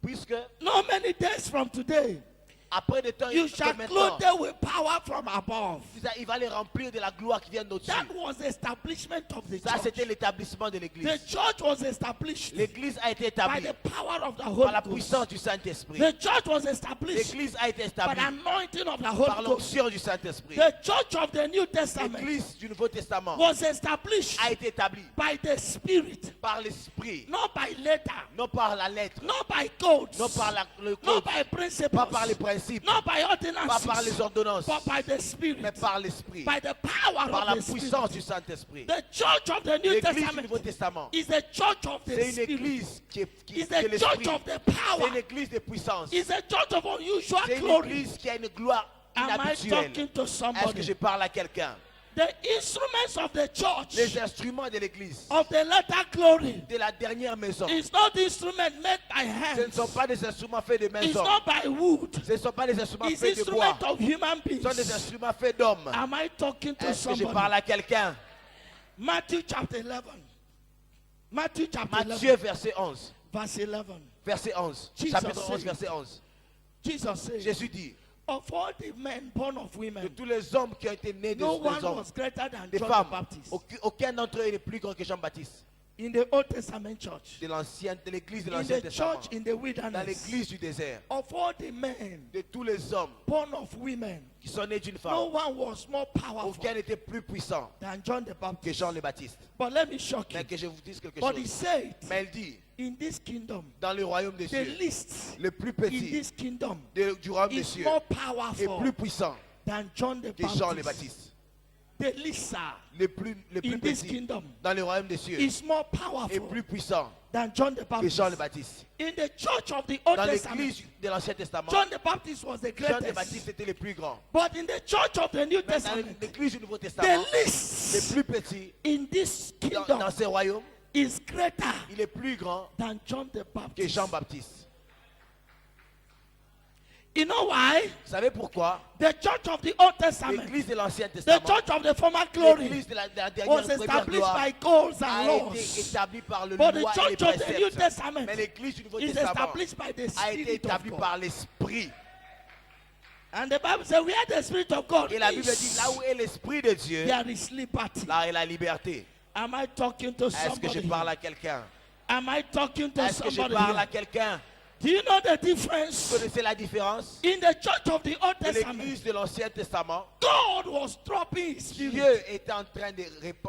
puisque not many days from today, après des temps, you que shall maintenant, clothe them with power from above. il va les remplir de la gloire qui vient d'au-dessus. That was the establishment of the Ça, c'était church. l'établissement de The l'église. church was established L'église a été by établie the power of the par Holy la Ghost. puissance du Saint-Esprit. The church was established L'église a été by établie the anointing of the par Holy Ghost. l'onction du Saint-Esprit. The church of the New Testament L'église du Nouveau Testament was established a été établie by the Spirit, par l'Esprit, not by letter, non par la lettre, not by codes, non par le not code, by principles, pas par les principes, not by pas par les ordinances, ordonnances, but by the Spirit, mais par l'Esprit, by the power par la of the puissance Spirit. du Saint-Esprit. The church of the New L'église du Testament Nouveau Testament, is the church of the c'est une Spirit. église qui est It's qui est the church l'Esprit. of the C'est power. une église de puissance. It's a church of unusual C'est une glory. église qui a une gloire Am I inhabituelle. talking to Est-ce que somebody? je parle à quelqu'un? The instruments of the church Les instruments de l'église, of the latter glory de la dernière maison, is not instrument made by ce ne hands. sont pas des instruments faits de It's maison. not by wood. Ce ne sont pas des instruments It's faits de bois. instrument of human Ce sont des beings. instruments faits d'hommes. Am I talking to Est-ce que je parle somebody? à quelqu'un? Matthew chapter 11. Matthew chapter 11. Matthieu verset 11. Verse 11. Verset 11. Jesus Chapitre said- 11, verset 11. Jesus said, Jésus dit, of all the men born of de women, tous les hommes qui ont été nés des no one hommes, was greater than des John the femmes, Baptist. aucun d'entre eux n'est plus grand que Jean-Baptiste. In the Old Testament church, De l'ancienne, de l'église de in l'Ancien the Testament. church in the Dans wilderness, l'église du désert. of all the men De tous les hommes born of women, qui sont nés d'une no femme, one was more powerful aucun n'était plus puissant than John the que Baptist. Jean le Baptiste. But let me shock you. Mais que je vous dise quelque But he chose. said, Mais elle dit, in this kingdom, dans le royaume des the cieux, least le plus in petit this kingdom du royaume des is cieux more est powerful plus puissant than John the que Jean le Baptist. Baptiste. The least, sir, Le plus in this petit kingdom dans le royaume des cieux is more est powerful plus puissant than John the que Baptist. Jean le Baptiste. In the church of the Old Dans Testament, l'église de l'Ancien Testament, John the Baptist was the Jean le greatest. Baptiste était le plus grand. But in the church of the New Mais dans Testament, l'église du Nouveau the Testament, le least plus petit in this dans kingdom ces royaumes, is greater il est plus grand than John the que Baptist. Jean-Baptiste. You know why? Vous savez pourquoi? The church of the Old Testament, L'église de l'Ancien the Testament, church of the former glory, l'église de la dernière was première established gloire, by goals and a laws. été établie par le But the loi et les church of the New préceptes. Testament Mais l'église du Nouveau is Testament established by the a été Spirit of établie God. par l'Esprit. And the Bible says, where the Spirit of God Et la Bible dit, là où is, est l'Esprit de Dieu, there is liberty. là est la liberté. Am I talking to Est-ce que je somebody? parle Here? à quelqu'un? Am I talking to Est-ce que je somebody? parle à Here? quelqu'un? Do you know the Vous difference? connaissez la différence? In the church of the Old De Testament, l'église de l'Ancien Testament, God was dropping his spirit. Dieu était en train de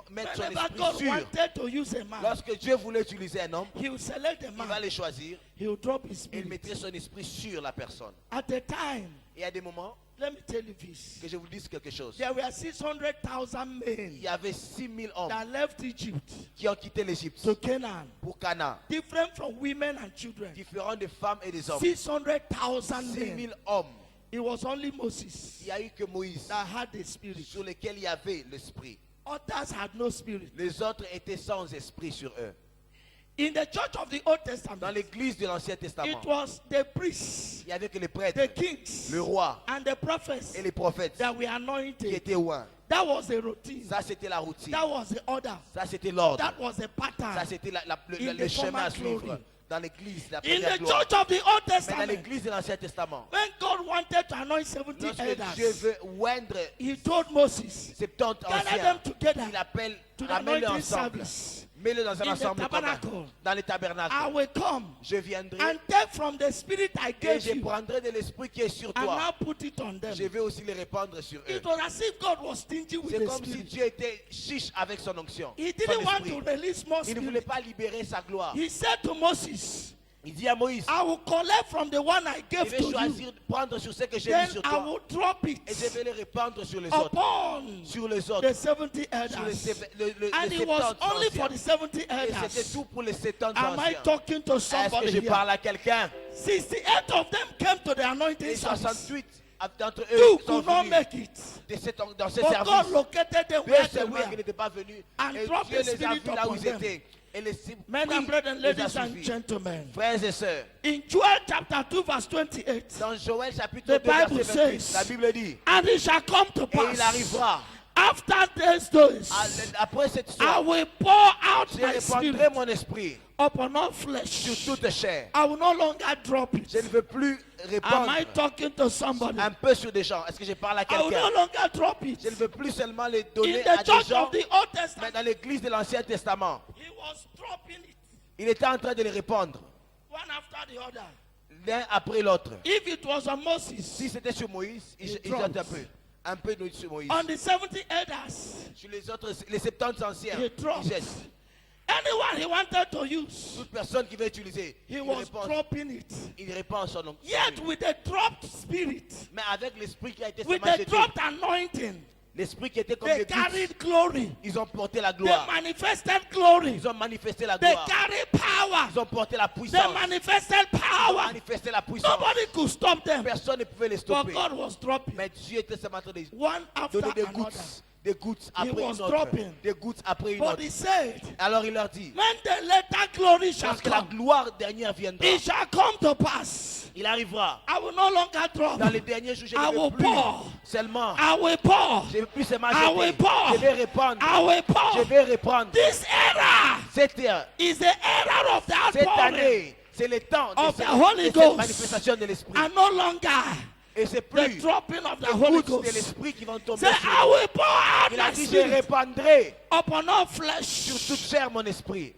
mettre son Whenever esprit God sur. wanted to use a man, Lorsque Dieu voulait utiliser un homme, he would select the il va man. le choisir He would drop his et il spirit. mettrait son esprit sur la personne. At the time, Et à des moments, let me tell you this. que je vous dise quelque chose. There were 600,000 Il men y avait 6000 hommes that left Egypt qui ont quitté l'Égypte to Canaan, pour Canaan, different from women and children. différents des femmes et des hommes. 600,000 men. 6000 hommes. It was only Moses Il n'y a eu que Moïse that had the spirit. sur lesquels il y avait l'esprit. Others had no spirit. Les autres étaient sans esprit sur eux. In the church of the Old Dans Testament, l'église de l'Ancien Testament, it was the priests, il n'y avait que les the prêtres, kings, le roi and the prophets et les prophètes that were qui anointed. étaient loin. That was the routine. Ça, c'était la routine. That was the order. Ça, c'était l'ordre. That was the Ça, pattern. c'était In le the chemin à former suivre glory. dans l'église, la In première the gloire. church of the Old Mais dans Testament, l'église de l'Ancien Testament, when God wanted to anoint 70 lorsque Dieu elders, veut oindre he told Moses, 70 gather anciens, them together il appelle, to the ramène-les anointing ensemble, service. mets-les dans un In the ensemble commun, tabernacle. dans les tabernacles. I will come Je viendrai and take from the spirit I et gave je you prendrai de l'esprit qui est sur and toi. now put it on them. Je vais aussi les répandre sur eux. It was as if God was stingy with C'est the comme si spirit. Dieu était chiche avec son onction. He son didn't want esprit. to release more Il ne voulait spirit. pas libérer sa gloire. He said to Moses, Il dit à Moïse, I will collect from the one I je gave vais to you. choisir, prendre sur ce que j'ai mis Then sur I toi will drop et je it vais les répandre sur les autres. upon Sur les the autres. 70 Sur les, elders. les And it was 70 only for anciens. the 70 Et c'était elders. tout pour les 70 Am I anciens. talking to Est-ce que somebody je here? parle à quelqu'un? 68 of them came to the anointing Et service. 68 d'entre Two eux sont could not venus make it. dans ce But God service. located them Deux where they seulement qui were. n'étaient pas venus. And Et dropped Dieu the les a spirit vus là où upon ils them. étaient. Et les Men and brethren, les a ladies and suivis. gentlemen. Frères et sœurs, In Joel chapter 2 verse 28. dans Joël chapitre The 2 Bible verset 28, says, la Bible dit, And it shall come to et il pass arrivera, after these days, après cette I soirée, will pour out je my répandrai spirit mon esprit upon all sur flesh. toute chair. I will no longer drop it. Je ne veux plus Am répandre I talking to somebody? un peu sur des gens. Est-ce que je parle à I will quelqu'un? no longer drop it. Je ne veux plus seulement les In donner à the des church gens, of the Old mais Testament, dans l'église de l'Ancien Testament. he was dropping it Il était en train de les répandre, one after the other. l'un après l'autre. If it was on Moses, Si c'était sur Moïse, il He jette drops. un peu sur Moïse. on the 70 elders, Sur les autres, les 70 anciens, he dropped. il jette. Anyone he wanted to use, Toute personne qui veut utiliser, he il was répand, dropping it. il répand son nom. Yet with a dropped spirit, Mais avec l'esprit qui a été with seulement a jeté, dropped anointing, l'esprit qui était comme they des gouttes, carried glory. ils ont porté la They gloire. manifested glory. Ils ont manifesté la They gloire. carried power. Ils ont porté la They puissance. manifested Ils ont power. manifesté la puissance. Nobody could stop them. Personne ne pouvait les But stopper. God was dropping Mais Dieu était seulement en train de one after donner des another. gouttes. Des gouttes après was une autre. dropping. Des gouttes après une But autre. he said, Alors il leur dit, when the later glory shall lorsque la come, gloire dernière viendra, it shall come to pass. il arrivera. I will no longer drop. Dans les derniers jours, je I ne will veux plus pour. seulement. I will pour. Je ne veux plus seulement I will jeter. pour. Je vais répandre. I will Je pour. vais répandre. This era Cette is the era of the cette outpouring année, c'est le temps de of the cette, Holy de cette Ghost. manifestation de l'Esprit. and no longer Et c'est the plus dropping of the les Holy gouttes de Ghost. l'Esprit qui vont tomber Say, sur I nous. will pour out Il a my dit, je spirit répandrai upon all sur flesh. toute chair mon esprit.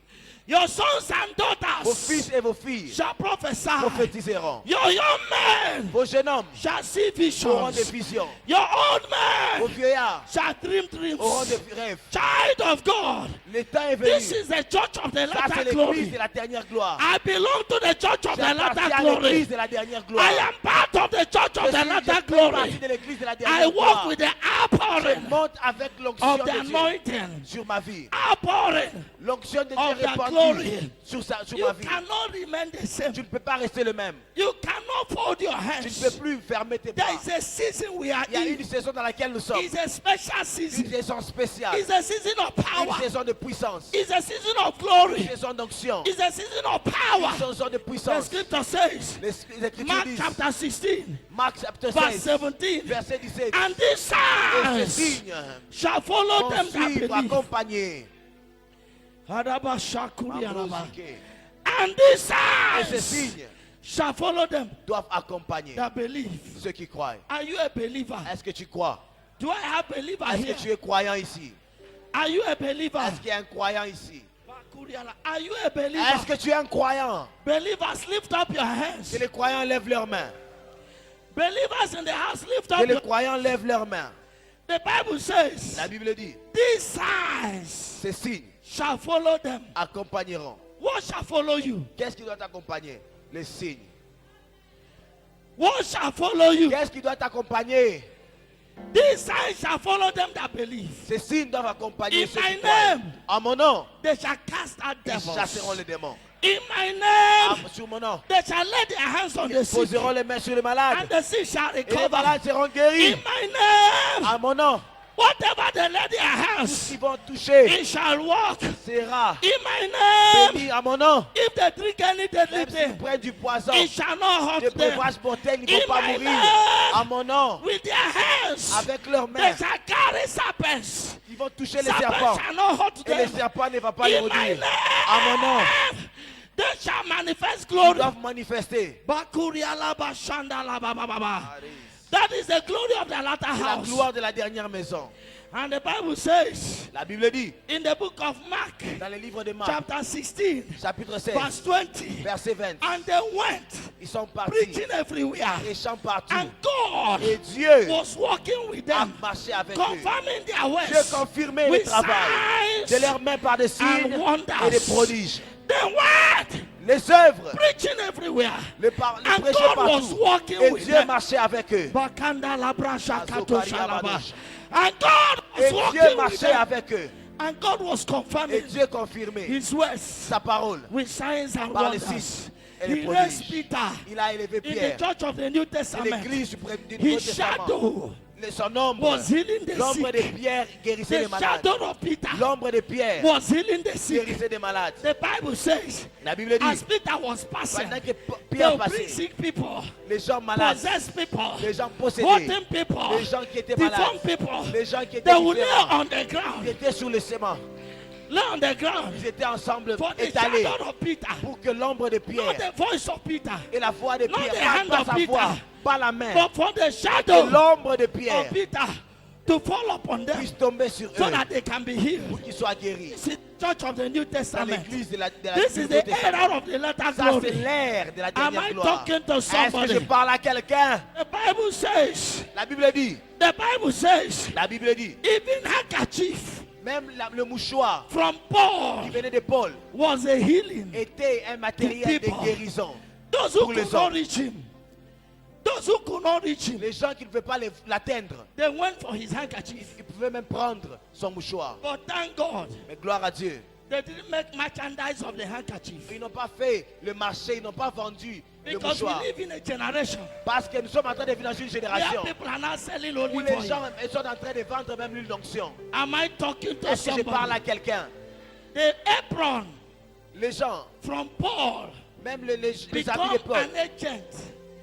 Your sons and Vos daughters fils et vos filles shall prophesy. prophétiseront. Your young men Vos jeunes hommes shall see auront des visions. visions. Your old Vos men vieillards shall dream auront dreams. des rêves. Child of God, Le temps est venu. this is the church of the Ça, c'est latter l'église glory. de la dernière gloire. I belong to the church of the J'appartiens latter à glory. l'église de la dernière gloire. I am part of the church of the Je fais latter partie glory. de l'église de la I dernière walk gloire. with the Je outpouring monte avec l'onction of the de Dieu anointing. sur ma vie. Outpouring. L'onction de Dieu Of the répandue glory. sur You ma vie. cannot remain the same. Tu ne peux pas rester le même. You cannot fold your Tu hands. ne peux plus fermer tes There bras. is a season we are Il y a in. une saison dans laquelle nous sommes. It's a special Une season. saison spéciale. It's a season of Une power. saison de puissance. It's a season of Une glory. saison d'onction. It's a season of Une power. saison de The puissance. scripture says, Les Écritures Mark disent, chapter 16, Marc chapitre verse 16, 17. verset 17. And these Et ces signs signes shall follow vont them that suivre, believe. accompagner. Araba shakuri araba. Ambrosique. And these Et ces signs signes shall follow them doivent accompagner that believe. ceux qui croient. Are you a believer? Est-ce que tu crois? Do I have believer Est-ce que here? tu es croyant ici? Are you a believer? Est-ce qu'il y a un croyant ici? Are you a Est-ce believer? que tu es un croyant? Believers, lift up your hands. Que les croyants lèvent leurs mains. Believers in the house, lift Que up les your. croyants lèvent leurs mains. The Bible says, La Bible dit, these signs ces signes shall follow them. accompagneront. What shall follow you? Qu'est-ce qui doit t'accompagner? Les signes. What shall follow you? Qu'est-ce qui doit t'accompagner? These signs shall follow them that believe. Ces signes doivent accompagner In ceux my qui croient. name. En mon nom, They shall cast out ils chasseront devils. les démons. In my name, Sur mon nom, they shall lay their hands on the ils sick, poseront les mains sur les malades. and the sick shall Et les recover. malades seront guéris. In my name, À mon nom, whatever they lay their hands, ils vont toucher. it shall walk. Sera In my name, béni à mon nom. if they drink any deadly Même s'ils thing, prennent du poison, it shall not des hurt them. breuvages mortels, ils ne In vont pas my mourir. name, À mon nom, with their hands, avec leurs they mains, shall carry serpents. ils vont toucher les Serpents serpents. shall not hurt Et les them. serpents ne vont pas les In my maudire. name, À mon nom, they shall manifest ils glory. doivent manifester. That is the glory of the latter C'est la house. gloire de la dernière maison. And the Bible says La Bible dit, in the book of Mark, dans le livre de Marc, chapter 16, chapitre 16, verse 20, verset 20, and they went ils sont partis preaching everywhere, et chantent partout. and God Et Dieu was walking with a them, marché avec eux. confirming their Dieu words confirmait le with travail de signs leurs mains par des signes and wonders. et des prodiges. The word Les œuvres, preaching everywhere, les and prêchaient God was partout. walking Et with Dieu them. marchait avec eux. Bakanda labrasha kato Azokaria shalaba. badosh. And God Et was Dieu walking with marchait them. avec eux. And God was Et confirming Dieu confirmait His words sa parole with signs and par les wonders. signes et les He raised prodiges. Peter Il a élevé in the Pierre. church of the New C'est Testament. l'église du Nouveau His Testament. shadow Son ombre, was healing the l'ombre de sick. Pierre guérissait les The malades. shadow of Peter L'ombre de Pierre was healing the sick. guérissait des malades. The Bible says, La Bible dit, as Peter was passing, pendant que they Pierre would bring passait, sick people, les gens malades, possessed people, les gens possédés, rotten people, les gens qui étaient malades, deformed people, les gens qui étaient they would lay différents, on the ils ground, étaient sur le sément, lay on the ground ils étaient ensemble for the étalés shadow of Peter, pour que l'ombre de not Pierre the voice of Peter, et la voix de not Pierre, the hand pas of sa Peter, voix, pas la main, but for the que shadow l'ombre de Pierre of Peter to fall upon them puisse tomber sur so eux that they can be healed. pour qu'ils soient guéris. This is Church of the New Dans Testament. l'église de la This du is Nouveau the Testament. era of the latter Ça, c'est glory. l'ère de la Am dernière I gloire. talking to Est-ce que je somebody? parle à quelqu'un? The Bible says, La Bible dit, the Bible says, la Bible dit, even handkerchief même le mouchoir from qui Paul venait de Paul was a healing. était un matériel de people. guérison. Those who Pour les could not hommes. reach him, those who could not reach him, Les gens qui ne pouvaient pas l'atteindre, they went for his handkerchief. ils pouvaient même prendre son mouchoir. But thank God, Mais gloire à Dieu. they didn't make merchandise of the handkerchief. Ils n'ont pas fait le marché, ils n'ont pas vendu le Because we mouchoir. live in a generation Parce que nous sommes en train de vivre dans une where génération people are not selling où only les for gens him. ils sont en train de vendre même l'huile d'onction. Am I talking to Est-ce que je parle à somebody? quelqu'un? The apron Les gens, from Paul même les habits become de Paul, an agent,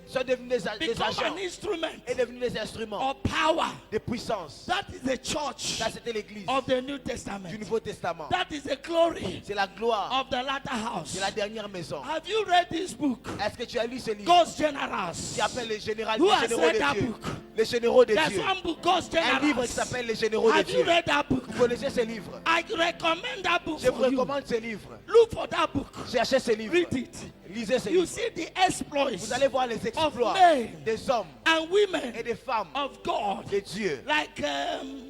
sont devenus des become agents an instrument et devenus des instruments of power. de puissance. That is the church Ça, c'était l'église of the New du Testament. Nouveau Testament. That is the glory C'est la gloire of the latter house. de la dernière maison. Have you read this book? Est-ce que tu as lu ce livre God's Generals. qui s'appelle les généraux, Who les has généraux read de that Dieu? book? Les généraux de There's Dieu. one book, God's Un livre qui Generals. s'appelle les généraux de Have you Dieu. read that book? Vous connaissez ce livre? I recommend that book Je vous for you. recommande ce livre. Look for that book. Cherchez ce livre. Read it. Lisez ce You livre. see the exploits Vous allez voir les exploits men des hommes and et women des femmes of God, de Dieu. like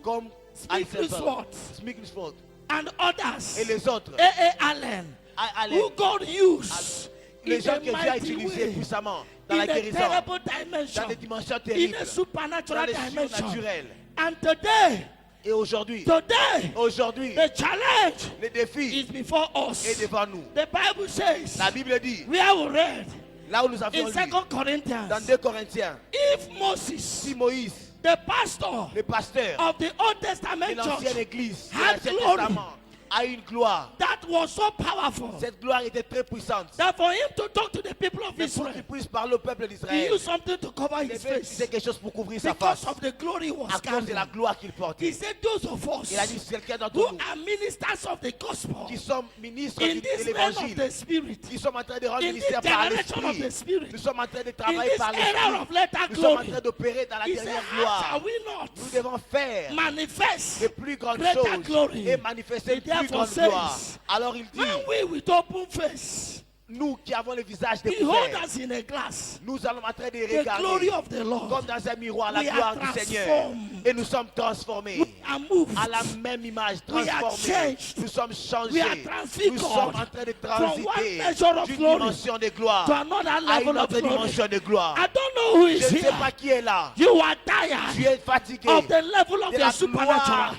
Comme Smith-Wesson Smith-Wesson and others. et les autres. A.A. Allen, Allen. who God used in Les gens a que Dieu a mighty utilisés way, puissamment dans in la a guérison, terrible dans dimension, des dimensions in terribles, a supernatural dans les dimension. surnaturels. And today, Et aujourd'hui, Today, the challenge le défi is before est us. devant nous. The Bible says, La Bible dit, where we read là où nous avions in lu, 2 dans Corinthians, 2 Corinthiens, if Moses, si Moïse, the pastor le pasteur of the Old de Testament l'ancienne church, église, de had l'Ancien glory. Testament, a une gloire. that was so powerful, Cette gloire était très puissante. that for him to talk to the people of Mais pour Israel, qu'il puisse parler au peuple he d'Israël, used something to cover il his devait face utiliser quelque chose pour couvrir sa because face. of the glory he was À cause de la carrying. gloire qu'il He portait. said, those of Il a us dit, quelqu'un d'entre who nous are ministers of the gospel qui sommes ministres in de this realm of l'évangile, the spirit, qui sommes en train de rendre in ministère this par generation of the l'esprit, spirit, nous sommes en train de in travailler this par era l'esprit, of latter nous sommes en glory, train d'opérer dans la he said, dernière how shall gloire. we not Nous devons faire manifest les plus grandes greater choses glory? et manifester The plus therefore grande gloire. says, Alors il dit, when we with open face nous qui avons le visage behold découvert, us in a glass, nous allons en train de the glory regarder of the Lord, comme dans un miroir la we are gloire du Seigneur. transformed. Et nous sommes transformés are moved, à la même image, We are transformés. changed. Nous sommes We changés. are transfigured Nous sommes en train de from one transiter measure of d'une glory dimension de gloire to another à level une of autre glory. dimension de gloire. I don't know who Je is ne sais here. pas qui est là. You are Tu tired es fatigué of the level of de the la supernatural. gloire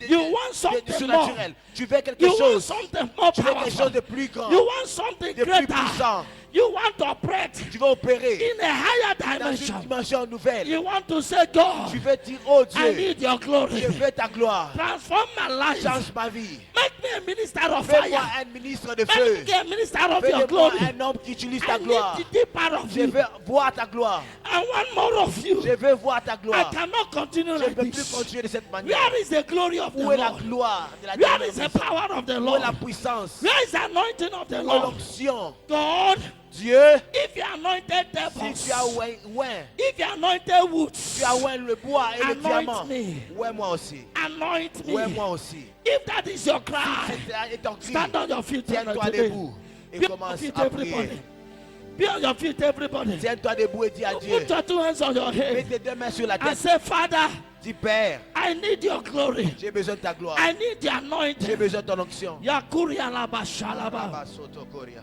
You want du something more. surnaturel. Tu veux quelque You want chose. something more Tu veux quelque chose powerful. de plus grand. You want something de plus greater. puissant. You want to operate Tu veux opérer in a higher dans une dimension. dimension nouvelle. You want to say, God, Tu veux dire, oh I Dieu, need your glory. je veux ta gloire. Transform my life. Change ma vie. Make me a minister of Fais-moi fire. un ministre de Make feu. me a minister of your Fais-moi glory. un homme qui utilise ta I gloire. need the deeper of Je you. veux voir ta gloire. I want more of you. Je veux voir ta I gloire. cannot continue Je ne like peux plus this. continuer de cette manière. Where is the glory of the Où est la Lord? gloire de la Where is the puissance? power of the Où est la Lord? puissance? Where is the anointing of the Où est Lord? l'onction? God, Dieu, if you anointed si devils, tu as oint, if you anointed woods, tu as oint le bois et le Anoint diamant. me. Ouais, moi aussi. anoint Ouais, me. moi aussi. If that is your cry, Et ton cri, stand on your feet tiens-toi today. debout et Be on your commence feet, à everybody. prier. Be on your feet, everybody. Tiens-toi debout et dis à Dieu. Put your 2 hands on your Mets head tes 2 mains sur la and tête. say, Father, Dis Père, I need your glory. j'ai besoin de ta gloire. I need the J'ai anointing. besoin de ton onction. Yakuria laba shalaba. Rabasotokoria.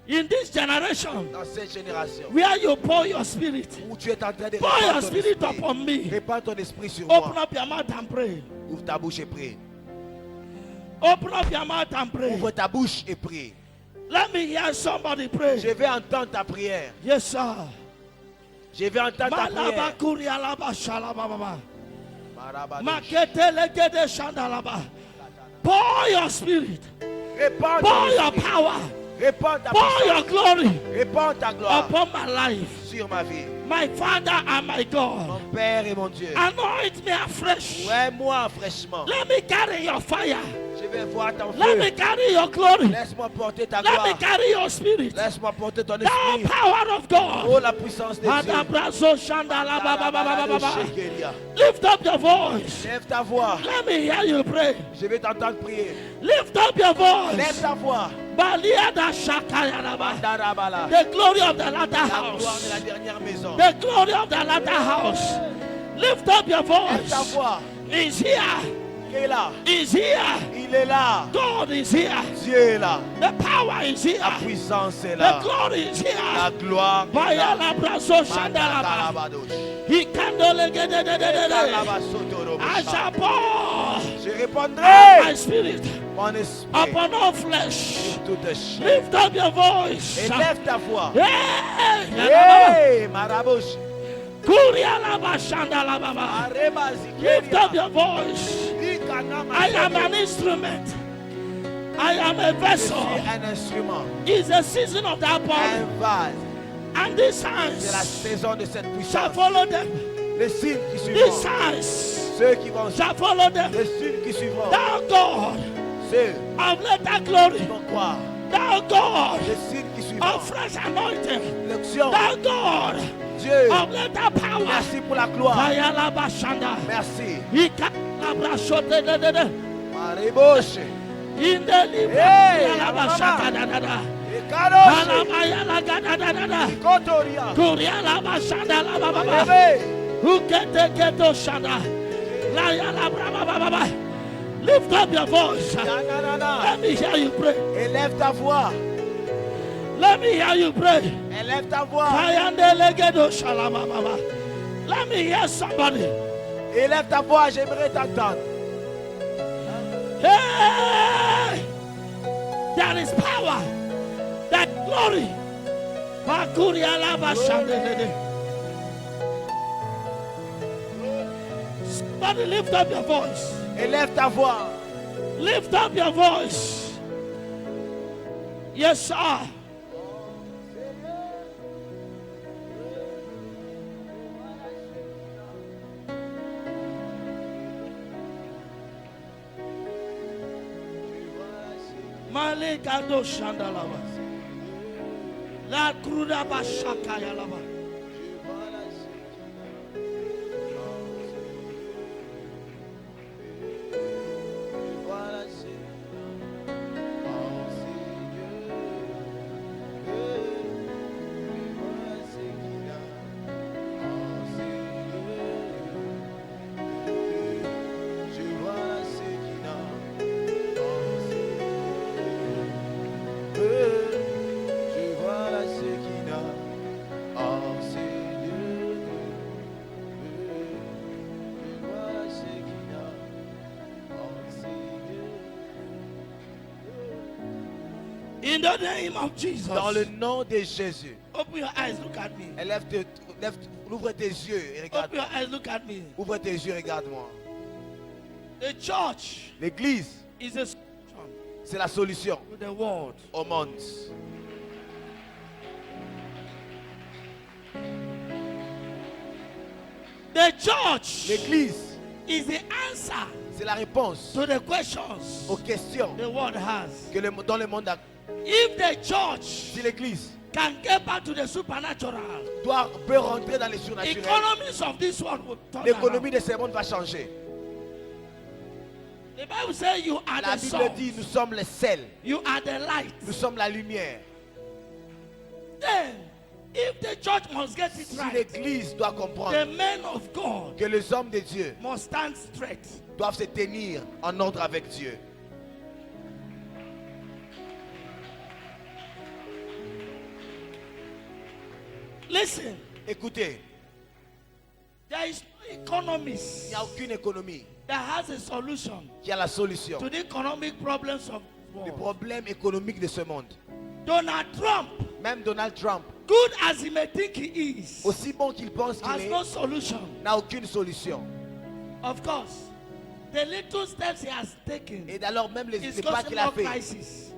In this generation, Dans cette génération where you pour your spirit, où tu es en train de pour your répandre ton spirit esprit, upon me. répands ton esprit sur Open moi. up your mouth and pray. Ouvre ta bouche et prie. Open up your mouth and pray. Ouvre ta bouche et prie. Let me hear somebody pray. Je vais entendre ta prière. Yes, sir. Je vais entendre ta Malaba prière. kuria laba shalaba baba. Marabadosh. Makete legede shandalaba. Pour your spirit. Répands Pour ton your esprit. power. Répands ta Pour your puissance. glory Répands ta gloire upon my life. sur ma vie. My Father and my God. Mon Père et mon Dieu. Anoint me afresh. Ouais, moi fraîchement. Let me carry your fire. Je vais voir ton Let me feu. carry your glory. Laisse-moi porter ta Let me gloire. carry your spirit. Laisse-moi porter ton The esprit. power of God. Oh, la puissance de Dieu. Adabrazo shandala baba baba baba baba. Lift up your voice. Lève ta voix. Let me hear you pray. Je vais t'entendre prier. Lift up your Lève voice. ta voix. Baliada shakaya laba. Darabala. The glory of the latter La gloire de house. la dernière maison. The glory of the latter house. Lift up your Lève ta voice. voix. Is here. Qui est là? Is here. Il est là. God is here. Dieu est là. The power is here. La puissance est The là. glory is La here. gloire est Baya là. labrazo shandalaba. Mandakalabadosh. He candle Kalabasotorobo. I shall pour Je my répondrai spirit mon esprit upon all flesh. toute chair. Lift up your voice. Et lève ta voix. Hey! Hey, Marabosh. Kuria laba shandala baba. Lift up your voice. I am an instrument. I am a Je vessel. suis un instrument, It's the season of that un body. vase. And these C'est la signs saison de cette shall puissance. follow them. Les signes qui These suivront. signs Ceux qui vont shall follow them. Les signes qui suivront. Thou God Ceux of later glory. qui vont croire. Thou God Les signes qui suivront. of fresh anointing. L'onction. Thou God Dieu. of later power. Merci pour la gloire. Kaya laba shanda. Merci. Ika labra shote de de de. Mariboshe. In the libra. Hey, Kaya laba Alabama. shaka da da da. Ekadoshi. Alabaya la ga da da da da. Kotoria. Kuria laba shanda laba baba. Alebe. Ukete keto shanda. La ya labra baba baba. Lift up your voice. Nanana. Let me hear you pray. Élève ta voix. Let me hear you pray. Élève ta voix. Kayande legedo shalama baba. Let me hear somebody. Élève ta voix. J'aimerais t'entendre. Hey! There is power. That glory. Makuria laba shande. Somebody lift up your voice. Élève ta voix. Lift up your voice. Yes, sir. Malika do shandalaba. La kruda bashaka yalaba. In the name of Jesus. Dans le nom de Jésus. Open your eyes, look at me. Ouvre tes yeux et Open regarde. your eyes, look at me. Ouvre tes yeux et regarde-moi. The church L'église, is a solution c'est la solution to the world. au monde. The church L'église, is the answer c'est la réponse to the questions aux questions the world has. que dans le monde a. If the church Si l'église can get back to the supernatural, peut rentrer dans les surnaturels, economies of this world will turn l'économie around. de ce monde va changer. The Bible says you are La the Bible salt, dit, nous sommes le sel, you are the light. nous sommes la lumière. Then, if the church must get it Si right, l'église doit the comprendre men of God que les hommes de Dieu must stand straight. doivent se tenir en ordre avec Dieu. Listen, Écoutez, there is no il economist n'y a aucune économie that has a solution qui a la solution to the economic problems of the des world. problèmes économiques de ce monde. Donald Trump, Même Donald Trump, good as he may think he is, aussi bon qu'il pense has qu'il no est, solution. n'a aucune solution. Of course, the little steps he has taken Et alors même les is pas causing qu'il a more fait crisis.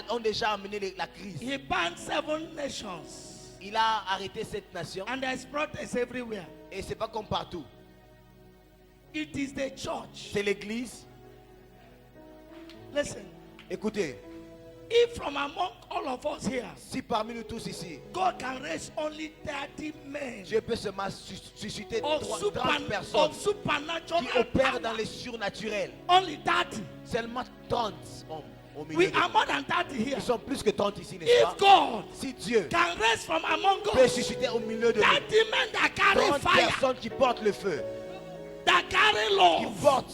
ont déjà amené la crise. He banned 7 nations, Il a arrêté cette nation and there's protests everywhere. et c'est pas comme partout. It is the church. C'est l'église. Listen, Écoutez, if from among all of us here, si parmi nous tous ici, God can raise only 30 men Dieu peut seulement susciter of, 30 personnes supernatural qui opèrent power, dans les surnaturels. only 30. Seulement 30 hommes au milieu We de are nous. more than 30 here. Ils sont plus que 30 ici, n'est-ce If pas? God Si Dieu can raise from among peut us susciter au milieu de 30 nous men that carry 30 fire, personnes qui portent le feu, that carry qui love, portent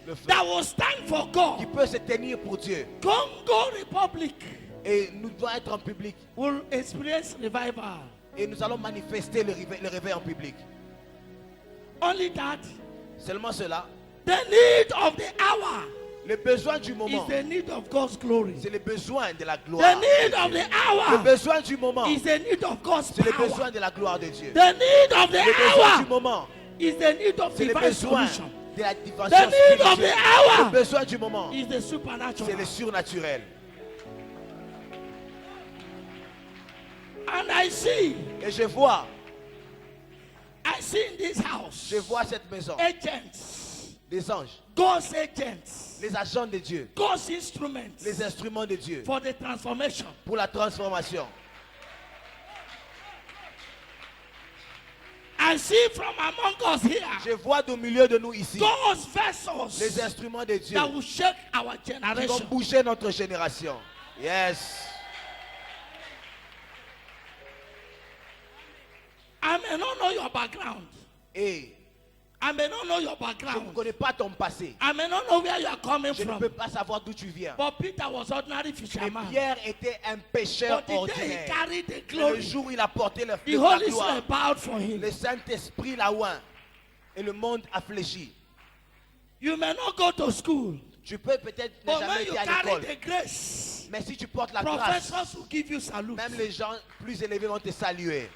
le feu, that will stand for qui God, peuvent se tenir pour Dieu. Congo Republic Et nous devons être en public. will experience revival. Et nous allons manifester le réveil en public. Only that. Seulement cela. The need of the hour Le besoin du is moment, the need of God's glory. c'est le besoin de la gloire. The need de of Dieu. the Le hour besoin du moment, is the need of God's c'est le power. besoin de la gloire de Dieu. The need of the Le besoin du hour moment, is the need of c'est le divine besoin solution. de la The dimension need of the spirituelle. hour Le besoin du moment, is the c'est supernatural. le surnaturel. And I see Et je vois in this house cette maison, agents, des anges, God's agents, les agents de Dieu, God's instruments les instruments de Dieu for the transformation. pour la transformation. I see from among us here Je vois au milieu de nous ici God's les vessels instruments de Dieu that will shake our qui vont generation. bouger notre génération. Yes. I may not know your background. Et I may not know your je ne background. connais pas ton passé. I may not know where you are coming Je ne from. peux pas savoir d'où tu viens. But Peter was ordinary Mais fisherman. Pierre était un pécheur But the day he ordinaire. carried the Mais le glory, jour où il a porté the la Holy gloire, Spirit bowed for him. le Saint-Esprit l'a oint et le monde a fléchi. You may not go to school, Tu peux peut-être ne but jamais when you été à carry l'école. the grace, Mais si tu portes la grâce, professors will give you salute. même les gens plus élevés vont te saluer.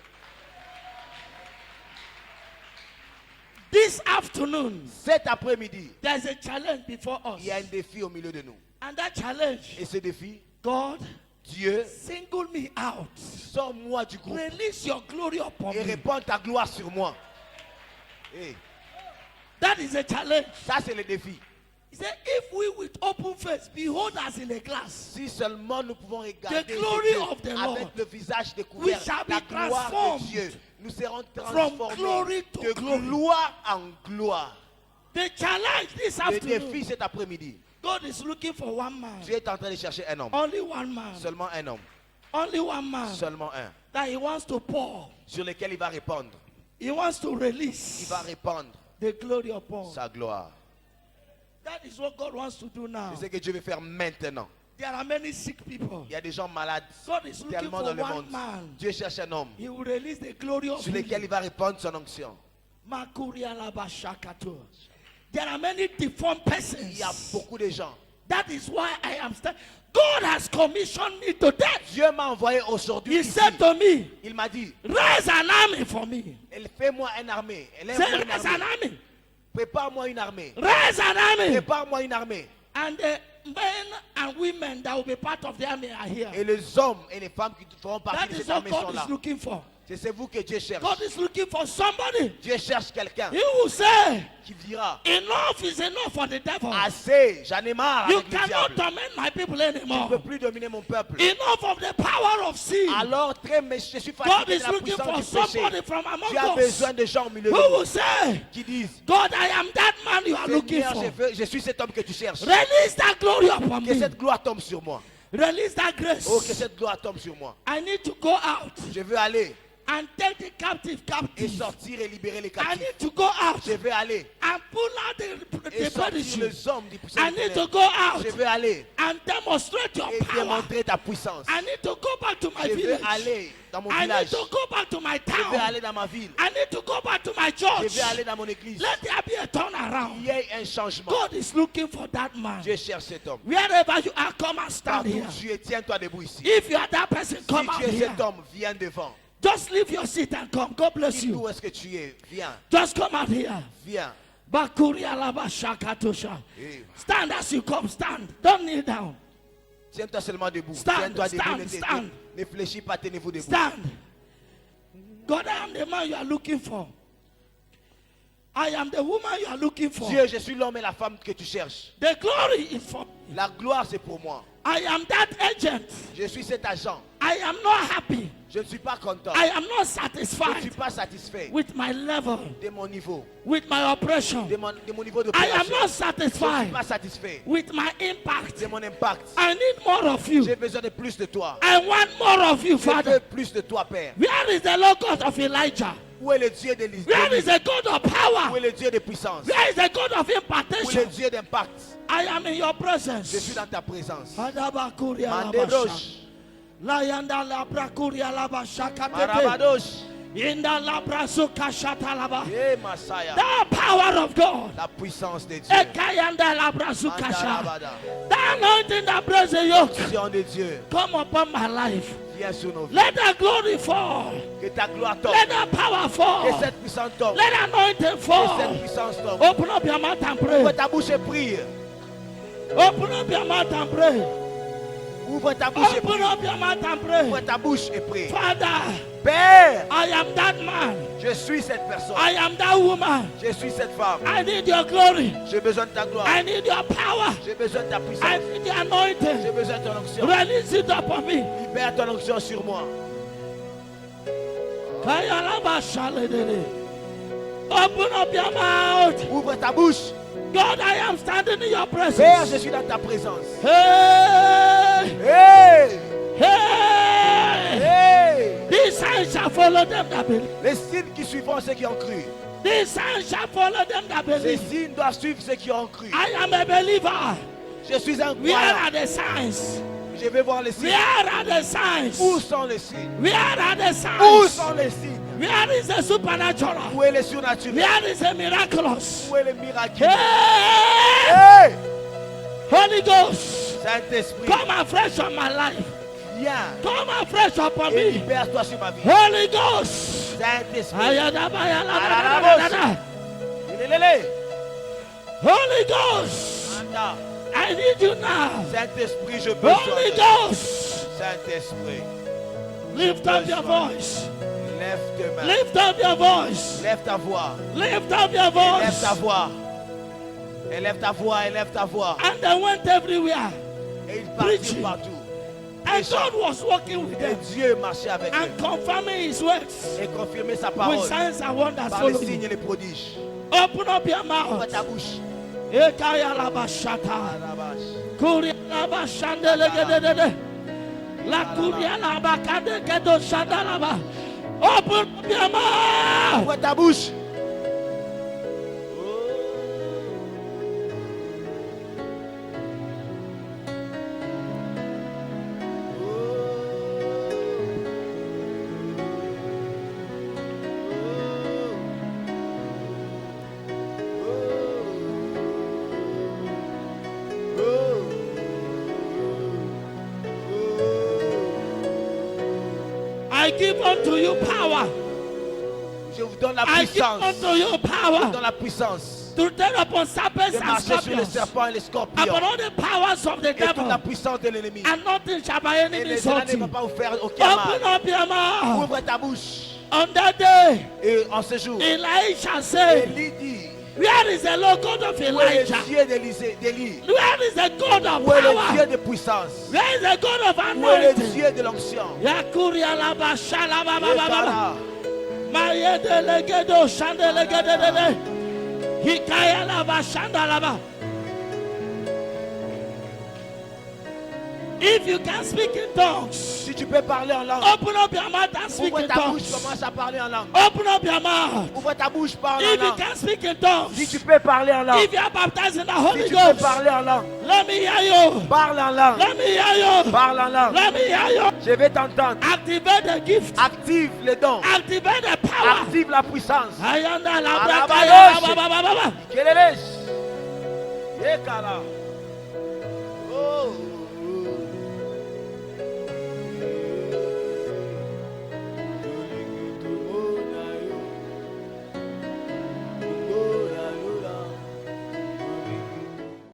This afternoon, Cet après-midi, there's a challenge before us. il y a un défi au milieu de nous. And that challenge, Et ce défi, God, Dieu, single me out. sors-moi du groupe Release your glory upon et me. répands ta gloire sur moi. Et That is a challenge. ça, c'est le défi. He said, if we with open face behold us in a glass, Si seulement nous pouvons regarder The glory Dieu of the avec Lord, le visage we découvert, shall be la gloire de transformed Dieu, nous serons from transformés glory to de glory. gloire en gloire. The challenge this Le afternoon, défi cet après-midi, God is looking for one man. Dieu est en train de chercher un homme, Only one man. seulement un homme, Only one man seulement un, that he wants to pour. sur lequel il va répandre, He wants to il release va répandre the glory upon. sa gloire. That is what God wants to do now. C'est ce que Dieu veut faire maintenant. There are many sick people. Il y a des gens malades God is looking tellement for dans le one monde. man. Dieu cherche un homme He will release the glory of sur lequel him. il va répandre son onction. Makuria laba shakato. There are many deformed Il persons. y a beaucoup de gens That is why I am standing. God has commissioned me to death. Dieu m'a envoyé aujourd'hui He ici. said to me, Il m'a dit, raise an army for me. fais-moi une armée. Say, Élève-moi une raise an armée. army. Prépare-moi une armée. Raise an army. Prépare-moi une armée. And the men and women that will be part of the army are here. Et les hommes et les femmes qui feront partie That de is cette what armée sont God là. is looking for. C'est vous que Dieu cherche. God is looking for somebody. Dieu cherche quelqu'un He will say, qui dira, enough is enough for the devil. assez, j'en ai marre You avec le cannot diable. torment my people Je ne anymore. peux plus dominer mon peuple. Enough of the power of sin. Alors, je suis God fatigué is de la looking for puissance du péché. somebody from among Tu as us besoin de gens au milieu de who nous will say, qui disent, God, I am that man you are looking Seigneur, for. je suis cet homme que tu cherches. Release that glory upon Que me. cette gloire tombe sur moi. Release that grace. Oh, que cette gloire tombe sur moi. I need to go out Je veux aller and take the captive et captive. sortir et libérer les I captifs. need to go out Je veux aller and pull out the et sortir perishing. les hommes du I puissant. need to go out Je veux aller and demonstrate your et power. démontrer ta puissance. I need to go back to my Je veux village. aller dans mon I need village. to go back to my Je veux town. aller dans ma ville. I need to go back to my Je church. veux aller dans mon église. Let there be a turnaround. Il y ait un changement. God is looking for that man. Dieu cherche cet homme. Wherever you are, come and stand Partout here. où tu es, tiens-toi debout ici. If you are that person, Si come tu out es here. cet homme, viens devant. Just leave your seat and come. God bless Dis-nous you. où est-ce que tu es. Viens, Just come out here. viens. Bakuria laba shakatosha. Eh, Stand as you come. Stand. Don't kneel down. Tiens-toi seulement debout. Stand, Tiens-toi debout. stand, Ne- stand. Ne fléchis pas, tenez-vous debout. Stand. God, I am the man you are looking for. I am the woman you are looking for. Dieu, je suis l'homme et la femme que tu cherches. The glory is for me. La gloire, c'est pour moi. I am that agent. Je suis cet agent. I am not happy. Je ne suis pas content. I am not Je ne suis satisfied pas satisfait with my level, de mon niveau. with my operation. De mon niveau de I am not Je ne suis satisfied pas satisfait with my impact. de mon impact. I need more of you. J'ai besoin de plus de toi. I want more of you, Je veux Father. plus de toi, Père. Where is the Lord God of Elijah? Où est le Dieu d'Élie? Where is the God of Où power? est le Dieu de puissance? Where is the God of Où est le impartation? Dieu d'impact? I am in your presence. Je suis dans ta présence. Adabakuria Mandebrosh, labasha. Layanda labrakuria labashakatete. Marabadosh, Inda labrasukashatalaba. et Masaya. The power of God. La puissance de Dieu. Ekayanda labrasukasha. Mandarabada. The anointing that breaks the yoke. L'onction de Dieu. Come upon my life. Viens sur nos vies. Let the glory fall. Que ta gloire tombe. Let the power Que fall. cette puissance tombe. Let the anointing Que cette fall. puissance tombe. Open up your mouth and Ouvre pray. ta bouche et prie. Open up your mouth and pray. Ouvre ta bouche et Open prie. up your mouth and pray. Ouvre ta bouche et prie. Father, Père, I am that man. je suis cette personne. I am that woman. Je suis cette femme. I need your glory. J'ai besoin de ta gloire. I need your power. J'ai besoin de ta I puissance. need the anointing. J'ai besoin de ton onction. Release it upon me. Libère ton onction sur moi. Kayalabashaledede. Open up your mouth. Ouvre ta bouche. God, I am standing in your Père, je presence. suis dans ta présence. Hey, Hey! hey. Hey! These signs shall follow them that believe. Les signes qui suivront ceux qui ont cru. These signs shall follow them that Ces believe. signes doivent suivre ceux qui ont cru. I am a believer. Je suis un Where croyant. are the signs? Je vais voir les signes. Where are the signs? Où sont les signes? Where are the Où signs? sont les signes? Where is the supernatural? Où est le surnaturel? Where is the miraculous? Où est le miracle? Hey! Hey! Holy Ghost, Saint-Esprit, come afresh on my life. viens Come afresh upon et me. libère-toi sur ma vie. Holy Ghost. Saint-Esprit, Ayadabayalabadadadada. Lélélé. Holy Ghost, Anda. I need you now. Saint-Esprit, je besoin Holy de Ghost, Saint-Esprit, lift up your voice. lève tes mains. Lift up your voice. Lève ta voix. Lift up your Lève voice. ta voix. Élève ta voix, élève ta voix. And they went everywhere. Et il partit Preaching. partout. And God was working with Et them Dieu marchait avec and eux. confirming his words Et confirmait sa with parole signs and wonders par les following. signes et les prodiges. Open up your Ouvre mouth. ta bouche. Ekayalabashata. Kurialabashandelegedede. La kurialabakandekedo shandalaba. Open up your mouth. Ouvre ta bouche. give unto you power. Je vous donne la I give puissance. unto you Je vous power donne la puissance to turn upon serpents de and marcher sur les scorpions, serpents et les scorpions. upon all the powers of the Et toute la devil, puissance de l'ennemi. and nothing shall by Et any means les hurt ennemis ne vont you. pas vous faire aucun mal. Open up your mouth. Ouvre ta bouche. On that day, Et en ce jour, Elijah said, Élie dit, where is the Lord God of où est le Elijah? Dieu d'Élie? Where is the God of Où est le power? Dieu de puissance? Where is the God of Où est le anointing? Dieu de l'onction? Yakuria la basha la ba ba ba ba ba. Ekara. Maye de legedo shande legede. Hikaya la bashanda la ba. If you can speak in tongues, Si tu peux parler en langue, open up your mouth and speak ouvre in ta bouche, tongues. commence à parler en langue. Open up your mouth. Ouvre ta bouche, parle en If you langue. can speak in Si tongues, tu peux parler en langue, if you are baptized in the si Holy tu peux Ghost, parler en langue, let me hear you. parle en langue, Let me hear you. parle en langue. Let me hear you. Je vais t'entendre. Activate the gift. Active les dons. Activate the power. Active la puissance. Ayanda la Alabadosh. brakaya la ba ba ba ba ba. Kelelesh. Ekara. Oh.